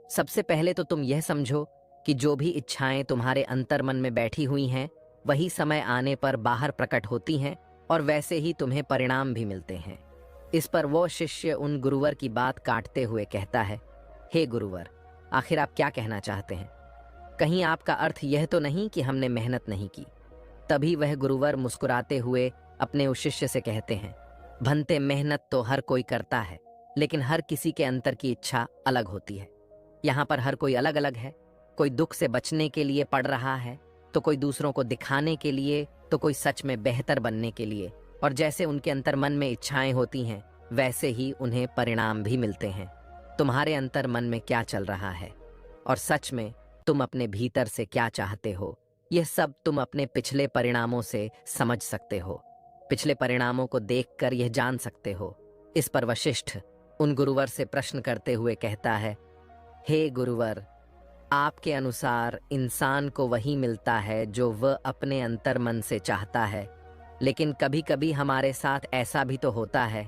सबसे पहले तो तुम यह समझो कि जो भी इच्छाएं तुम्हारे अंतर्मन में बैठी हुई हैं, वही समय आने पर बाहर प्रकट होती हैं और वैसे ही तुम्हें परिणाम भी मिलते हैं। इस पर वो शिष्य उन गुरुवर की बात काटते हुए कहता है, हे गुरुवर, आखिर आप क्या कहना चाहते हैं? कहीं आपका अर्थ यह तो नहीं कि हमने मेहनत नहीं की? तभी वह गुरुवर मुस्कुराते हुए अपने उस शिष्य से कहते हैं, भंते, मेहनत तो हर कोई करता है, लेकिन हर किसी के अंतर की इच्छा अलग होती है। यहाँ पर हर कोई अलग अलग है। कोई दुख से बचने के लिए पढ़ रहा है, तो कोई दूसरों को दिखाने के लिए, तो कोई सच में बेहतर बनने के लिए। और जैसे उनके अंतर मन में इच्छाएं होती हैं, वैसे ही उन्हें परिणाम भी मिलते हैं। तुम्हारे अंतर मन में क्या चल रहा है और सच में तुम अपने भीतर से क्या चाहते हो, यह सब तुम अपने पिछले परिणामों से समझ सकते हो। पिछले परिणामों को देखकर यह जान सकते हो। इस पर वशिष्ठ उन गुरुवर से प्रश्न करते हुए कहता है, हे गुरुवर, आपके अनुसार इंसान को वही मिलता है जो वह अपने अंतर मन से चाहता है, लेकिन कभी कभी हमारे साथ ऐसा भी तो होता है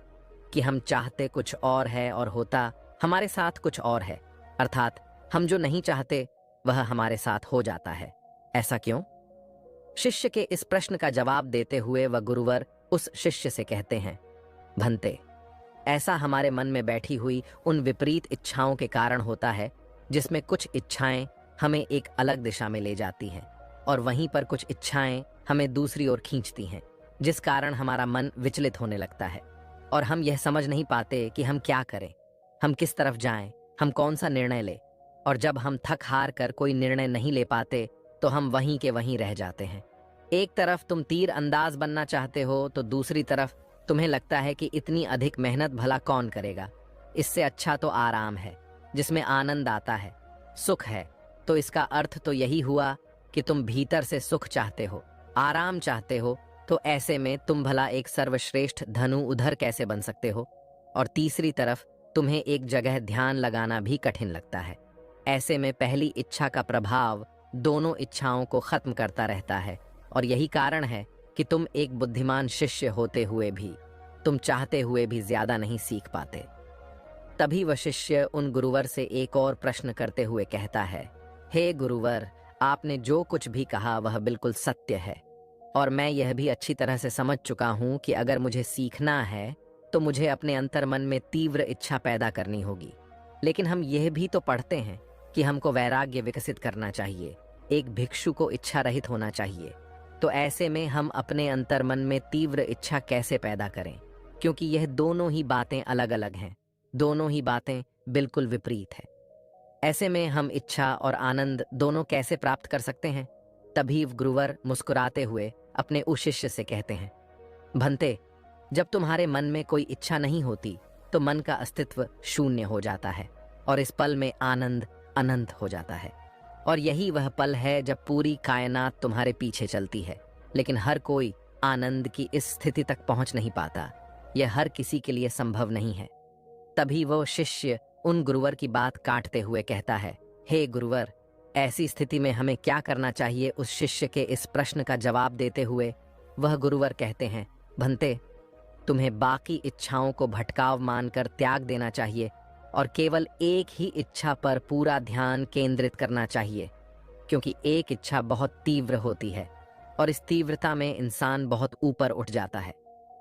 कि हम चाहते कुछ और है और होता हमारे साथ कुछ और है, अर्थात हम जो नहीं चाहते वह हमारे साथ हो जाता है। ऐसा क्यों? शिष्य के इस प्रश्न का जवाब देते हुए वह गुरुवर उस शिष्य से कहते हैं, भंते, ऐसा हमारे मन में बैठी हुई उन विपरीत इच्छाओं के कारण होता है, जिसमें कुछ इच्छाएं हमें एक अलग दिशा में ले जाती हैं और वहीं पर कुछ इच्छाएं हमें दूसरी ओर खींचती हैं, जिस कारण हमारा मन विचलित होने लगता है और हम यह समझ नहीं पाते कि हम क्या करें, हम किस तरफ जाएं, हम कौन सा निर्णय लें। और जब हम थक हार कर कोई निर्णय नहीं ले पाते तो हम वहीं के वहीं रह जाते हैं। एक तरफ तुम तीर अंदाज बनना चाहते हो तो दूसरी तरफ तुम्हें लगता है कि इतनी अधिक मेहनत भला कौन करेगा। इससे अच्छा तो आराम है जिसमें आनंद आता है, सुख है। तो इसका अर्थ तो यही हुआ कि तुम भीतर से सुख चाहते हो, आराम चाहते हो। तो ऐसे में तुम भला एक सर्वश्रेष्ठ धनु उधर कैसे बन सकते हो? और तीसरी तरफ तुम्हें एक जगह ध्यान लगाना भी कठिन लगता है। ऐसे में पहली इच्छा का प्रभाव दोनों इच्छाओं को खत्म करता रहता है। और यही कारण है कि तुम एक बुद्धिमान शिष्य होते हुए भी तुम चाहते हुए भी ज्यादा नहीं सीख पाते। तभी वह शिष्य उन गुरुवर से एक और प्रश्न करते हुए कहता है, हे गुरुवर, आपने जो कुछ भी कहा वह बिल्कुल सत्य है और मैं यह भी अच्छी तरह से समझ चुका हूं कि अगर मुझे सीखना है तो मुझे अपने अंतर्मन में तीव्र इच्छा पैदा करनी होगी। लेकिन हम यह भी तो पढ़ते हैं कि हमको वैराग्य विकसित करना चाहिए, एक भिक्षु को इच्छा रहित होना चाहिए। तो ऐसे में हम अपने अंतर्मन में तीव्र इच्छा कैसे पैदा करें? क्योंकि यह दोनों ही बातें अलग अलग हैं, दोनों ही बातें बिल्कुल विपरीत है। ऐसे में हम इच्छा और आनंद दोनों कैसे प्राप्त कर सकते हैं? तभी गुरुवर मुस्कुराते हुए अपने उस शिष्य से कहते हैं, भंते, जब तुम्हारे मन में कोई इच्छा नहीं होती तो मन का अस्तित्व शून्य हो जाता है और इस पल में आनंद अनंत हो जाता है। और यही वह पल है जब पूरी कायनात तुम्हारे पीछे चलती है। लेकिन हर कोई आनंद की इस स्थिति तक पहुंच नहीं पाता, यह हर किसी के लिए संभव नहीं है। तभी वो शिष्य उन गुरुवर की बात काटते हुए कहता है, हे गुरुवर, ऐसी स्थिति में हमें क्या करना चाहिए? उस शिष्य के इस प्रश्न का जवाब देते हुए वह गुरुवर कहते हैं, भंते, तुम्हें बाकी इच्छाओं को भटकाव मानकर त्याग देना चाहिए और केवल एक ही इच्छा पर पूरा ध्यान केंद्रित करना चाहिए। क्योंकि एक इच्छा बहुत तीव्र होती है और इस तीव्रता में इंसान बहुत ऊपर उठ जाता है।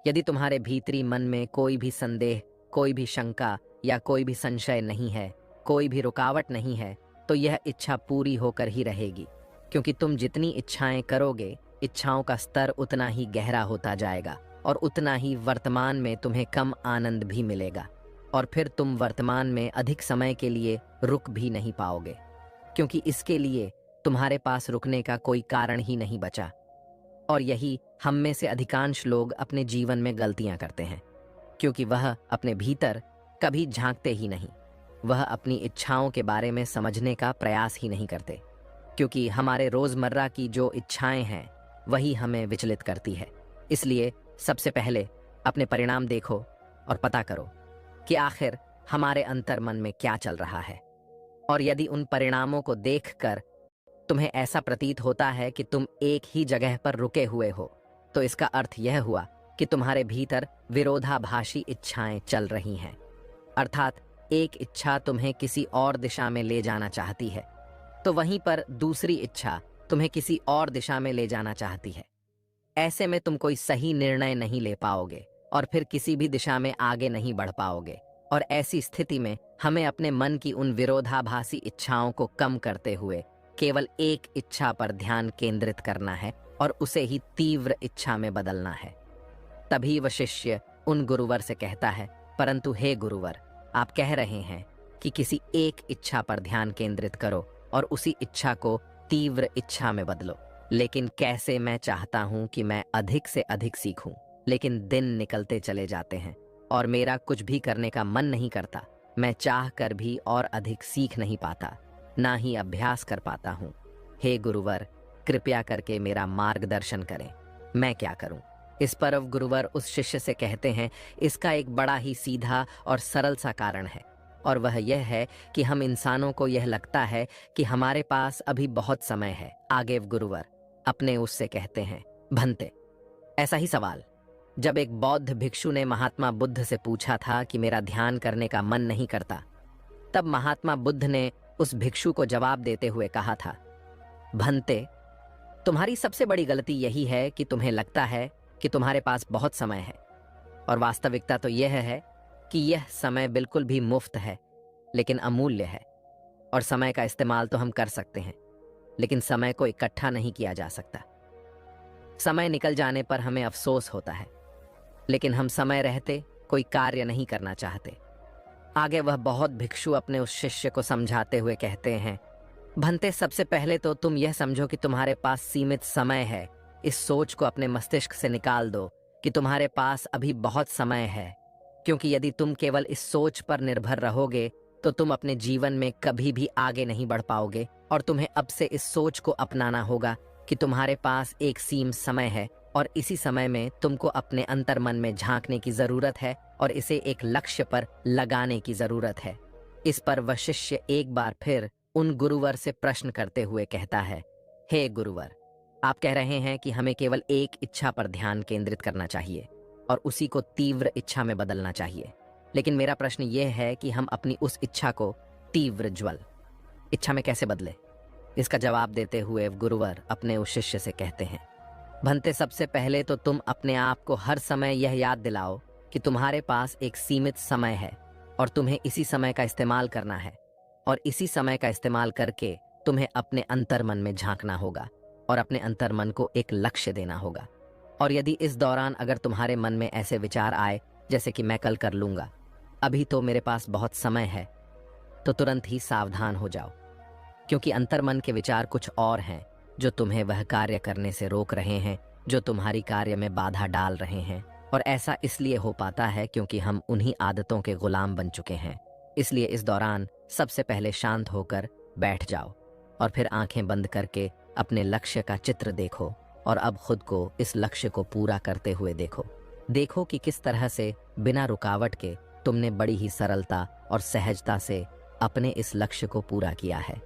यदि तुम्हारे भीतरी मन में कोई भी संदेह, कोई भी शंका या कोई भी संशय नहीं है, कोई भी रुकावट नहीं है, तो यह इच्छा पूरी होकर ही रहेगी। क्योंकि तुम जितनी इच्छाएं करोगे, इच्छाओं का स्तर उतना ही गहरा होता जाएगा और उतना ही वर्तमान में तुम्हें कम आनंद भी मिलेगा। और फिर तुम वर्तमान में अधिक समय के लिए रुक भी नहीं पाओगे, क्योंकि इसके लिए तुम्हारे पास रुकने का कोई कारण ही नहीं बचा। और यही हम में से अधिकांश लोग अपने जीवन में गलतियां करते हैं, क्योंकि वह अपने भीतर कभी झांकते ही नहीं, वह अपनी इच्छाओं के बारे में समझने का प्रयास ही नहीं करते। क्योंकि हमारे रोजमर्रा की जो इच्छाएं हैं वही हमें विचलित करती है। इसलिए सबसे पहले अपने परिणाम देखो और पता करो कि आखिर हमारे अंतर्मन में क्या चल रहा है। और यदि उन परिणामों को देखकर तुम्हें ऐसा प्रतीत होता है कि तुम एक ही जगह पर रुके हुए हो, तो इसका अर्थ यह हुआ कि तुम्हारे भीतर विरोधाभासी इच्छाएं चल रही हैं। अर्थात एक इच्छा तुम्हें किसी और दिशा में ले जाना चाहती है, तो वहीं पर दूसरी इच्छा तुम्हें किसी और दिशा में ले जाना चाहती है। ऐसे में तुम कोई सही निर्णय नहीं ले पाओगे और फिर किसी भी दिशा में आगे नहीं बढ़ पाओगे। और ऐसी स्थिति में हमें अपने मन की उन विरोधाभासी इच्छाओं को कम करते हुए केवल एक इच्छा पर ध्यान केंद्रित करना है और उसे ही तीव्र इच्छा में बदलना है। तभी वह शिष्य उन गुरुवर से कहता है, परंतु हे गुरुवर, आप कह रहे हैं कि किसी एक इच्छा पर ध्यान केंद्रित करो और उसी इच्छा को तीव्र इच्छा में बदलो। लेकिन कैसे? मैं चाहता हूं कि मैं अधिक से अधिक सीखूं, लेकिन दिन निकलते चले जाते हैं और मेरा कुछ भी करने का मन नहीं करता। मैं चाह कर भी और अधिक सीख नहीं पाता, ना ही अभ्यास कर पाता हूँ। हे गुरुवर, कृपया करके मेरा मार्गदर्शन करें, मैं क्या करूं? इस पर अब गुरुवर उस शिष्य से कहते हैं, इसका एक बड़ा ही सीधा और सरल सा कारण है, और वह यह है कि हम इंसानों को यह लगता है कि हमारे पास अभी बहुत समय है। आगे गुरुवर अपने उससे कहते हैं, भंते, ऐसा ही सवाल जब एक बौद्ध भिक्षु ने महात्मा बुद्ध से पूछा था कि मेरा ध्यान करने का मन नहीं करता, तब महात्मा बुद्ध ने उस भिक्षु को जवाब देते हुए कहा था, भंते, तुम्हारी सबसे बड़ी गलती यही है कि तुम्हें लगता है कि तुम्हारे पास बहुत समय है, और वास्तविकता तो यह है कि यह समय बिल्कुल भी मुफ्त है, लेकिन अमूल्य है। और समय का इस्तेमाल तो हम कर सकते हैं, लेकिन समय को इकट्ठा नहीं किया जा सकता। समय निकल जाने पर हमें अफसोस होता है, लेकिन हम समय रहते कोई कार्य नहीं करना चाहते। आगे वह बहुत भिक्षु अपने उस शिष्य को समझाते हुए कहते हैं, भंते, सबसे पहले तो तुम यह समझो कि तुम्हारे पास सीमित समय है इस सोच को अपने मस्तिष्क से निकाल दो कि तुम्हारे पास अभी बहुत समय है, क्योंकि यदि तुम केवल इस सोच पर निर्भर रहोगे तो तुम अपने जीवन में कभी भी आगे नहीं बढ़ पाओगे। और तुम्हें अब से इस सोच को अपनाना होगा कि तुम्हारे पास एक सीमित समय है और इसी समय में तुमको अपने अंतर्मन में झांकने की जरूरत है और इसे एक लक्ष्य पर लगाने की जरूरत है। इस पर वह शिष्य एक बार फिर उन गुरुवर से प्रश्न करते हुए कहता है, हे गुरुवर, आप कह रहे हैं कि हमें केवल एक इच्छा पर ध्यान केंद्रित करना चाहिए और उसी को तीव्र इच्छा में बदलना चाहिए। लेकिन मेरा प्रश्न यह है कि हम अपनी उस इच्छा को तीव्र ज्वल इच्छा में कैसे बदले? इसका जवाब देते हुए गुरुवर अपने उस शिष्य से कहते हैं, भंते, सबसे पहले तो तुम अपने आप को हर समय यह याद दिलाओ कि तुम्हारे पास एक सीमित समय है और तुम्हें इसी समय का इस्तेमाल करना है। और इसी समय का इस्तेमाल करके तुम्हें अपने अंतर्मन में झांकना होगा और अपने अंतर्मन को एक लक्ष्य देना होगा। और यदि इस दौरान अगर तुम्हारे मन में ऐसे विचार आए जैसे कि मैं कल कर लूंगा, अभी तो मेरे पास बहुत समय है, तो तुरंत ही सावधान हो जाओ, क्योंकि अंतर्मन के विचार कुछ और हैं जो तुम्हें वह कार्य करने से रोक रहे हैं जो तुम्हारी कार्य में बाधा डाल रहे हैं। और ऐसा इसलिए हो पाता है क्योंकि हम उन्हीं आदतों के गुलाम बन चुके हैं। इसलिए इस दौरान सबसे पहले शांत होकर बैठ जाओ और फिर आंखें बंद करके अपने लक्ष्य का चित्र देखो और अब खुद को इस लक्ष्य को पूरा करते हुए देखो कि किस तरह से बिना रुकावट के तुमने बड़ी ही सरलता और सहजता से अपने इस लक्ष्य को पूरा किया है।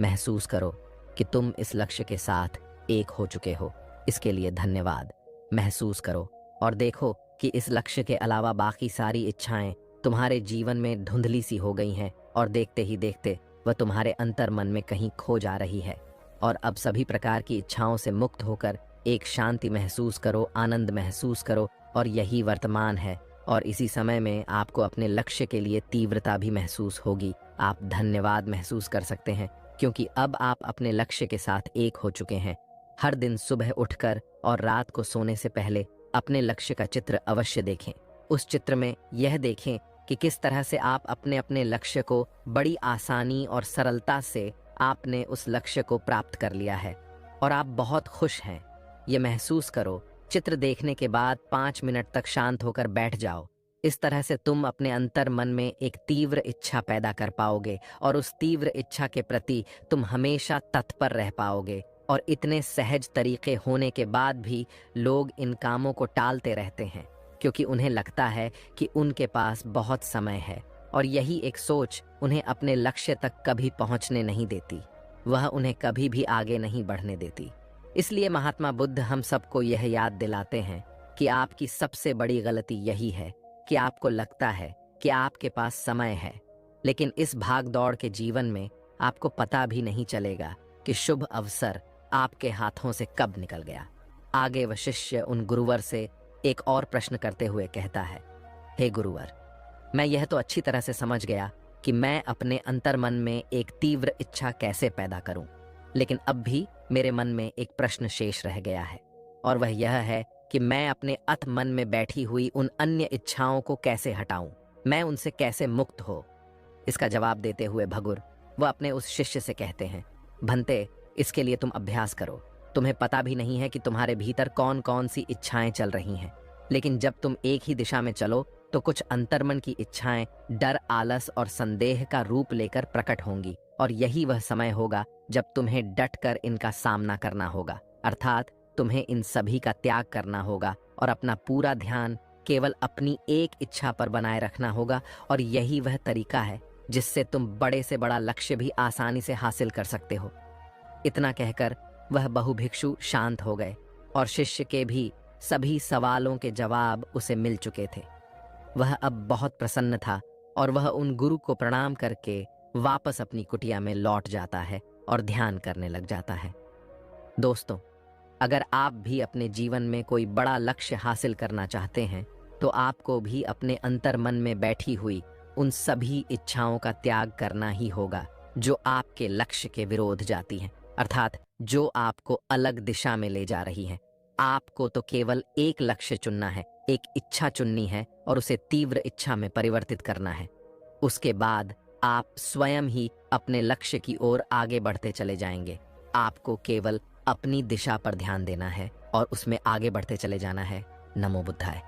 महसूस करो कि तुम इस लक्ष्य के साथ एक हो चुके हो। इसके लिए धन्यवाद। महसूस करो और देखो कि इस लक्ष्य के अलावा बाकी सारी इच्छाएं तुम्हारे जीवन में धुंधली सी हो गई हैं और देखते ही देखते वह तुम्हारे अंतर्मन में कहीं खो जा रही है। और अब सभी प्रकार की इच्छाओं से मुक्त होकर एक शांति महसूस करो, आनंद महसूस करो, और यही वर्तमान है। और इसी समय में आपको अपने लक्ष्य के लिए तीव्रता भी महसूस होगी। आप धन्यवाद महसूस कर सकते हैं क्योंकि अब आप अपने लक्ष्य के साथ एक हो चुके हैं। हर दिन सुबह उठकर और रात को सोने से पहले अपने लक्ष्य का चित्र अवश्य देखें। उस चित्र में यह देखें कि किस तरह से आप अपने अपने लक्ष्य को बड़ी आसानी और सरलता से आपने उस लक्ष्य को प्राप्त कर लिया है और आप बहुत खुश हैं। ये महसूस करो। चित्र देखने के बाद 5 मिनट तक शांत होकर बैठ जाओ। इस तरह से तुम अपने अंतर मन में एक तीव्र इच्छा पैदा कर पाओगे और उस तीव्र इच्छा के प्रति तुम हमेशा तत्पर रह पाओगे। और इतने सहज तरीके होने के बाद भी लोग इन कामों को टालते रहते हैं क्योंकि उन्हें लगता है कि उनके पास बहुत समय है और यही एक सोच उन्हें अपने लक्ष्य तक कभी पहुंचने नहीं देती। वह उन्हें कभी भी आगे नहीं बढ़ने देती। इसलिए महात्मा बुद्ध हम सबको यह याद दिलाते हैं कि आपकी सबसे बड़ी गलती यही है कि आपको लगता है कि आपके पास समय है, लेकिन इस भाग दौड़ के जीवन में आपको पता भी नहीं चलेगा कि शुभ अवसर आपके हाथों से कब निकल गया। आगे वह शिष्य उन गुरुवर से एक और प्रश्न करते हुए कहता है, हे गुरुवर, मैं यह तो अच्छी तरह से समझ गया कि मैं अपने अंतर्मन में एक तीव्र इच्छा कैसे पैदा करूं, लेकिन अब भी मेरे मन में एक प्रश्न शेष रह गया है और वह यह है कि मैं अपने अथ मन में बैठी हुई उन अन्य इच्छाओं को कैसे हटाऊं, मैं उनसे कैसे मुक्त हो। इसका जवाब देते हुए भगुर वह अपने उस शिष्य से कहते हैं, भंते, इसके लिए तुम अभ्यास करो। तुम्हें पता भी नहीं है कि तुम्हारे भीतर कौन कौन सी इच्छाएं चल रही हैं, लेकिन जब तुम एक ही दिशा में चलो तो कुछ अंतर्मन की इच्छाएं डर, आलस और संदेह का रूप लेकर प्रकट होंगी और यही वह समय होगा जब तुम्हें डट कर इनका सामना करना होगा। अर्थात तुम्हें इन सभी का त्याग करना होगा और अपना पूरा ध्यान केवल अपनी एक इच्छा पर बनाए रखना होगा। और यही वह तरीका है जिससे तुम बड़े से बड़ा लक्ष्य भी आसानी से हासिल कर सकते हो। इतना कहकर वह बहुभिक्षु शांत हो गए और शिष्य के भी सभी सवालों के जवाब उसे मिल चुके थे। वह अब बहुत प्रसन्न था और वह उन गुरु को प्रणाम करके वापस अपनी कुटिया में लौट जाता है और ध्यान करने लग जाता है। दोस्तों, अगर आप भी अपने जीवन में कोई बड़ा लक्ष्य हासिल करना चाहते हैं तो आपको भी अपने अंतर्मन में बैठी हुई उन सभी इच्छाओं का त्याग करना ही होगा जो आपके लक्ष्य के विरोध जाती हैं, अर्थात जो आपको अलग दिशा में ले जा रही हैं। आपको तो केवल एक लक्ष्य चुनना है, एक इच्छा चुननी है और उसे तीव्र इच्छा में परिवर्तित करना है। उसके बाद आप स्वयं ही अपने लक्ष्य की ओर आगे बढ़ते चले जाएंगे। आपको केवल अपनी दिशा पर ध्यान देना है और उसमें आगे बढ़ते चले जाना है। नमो बुद्धाय।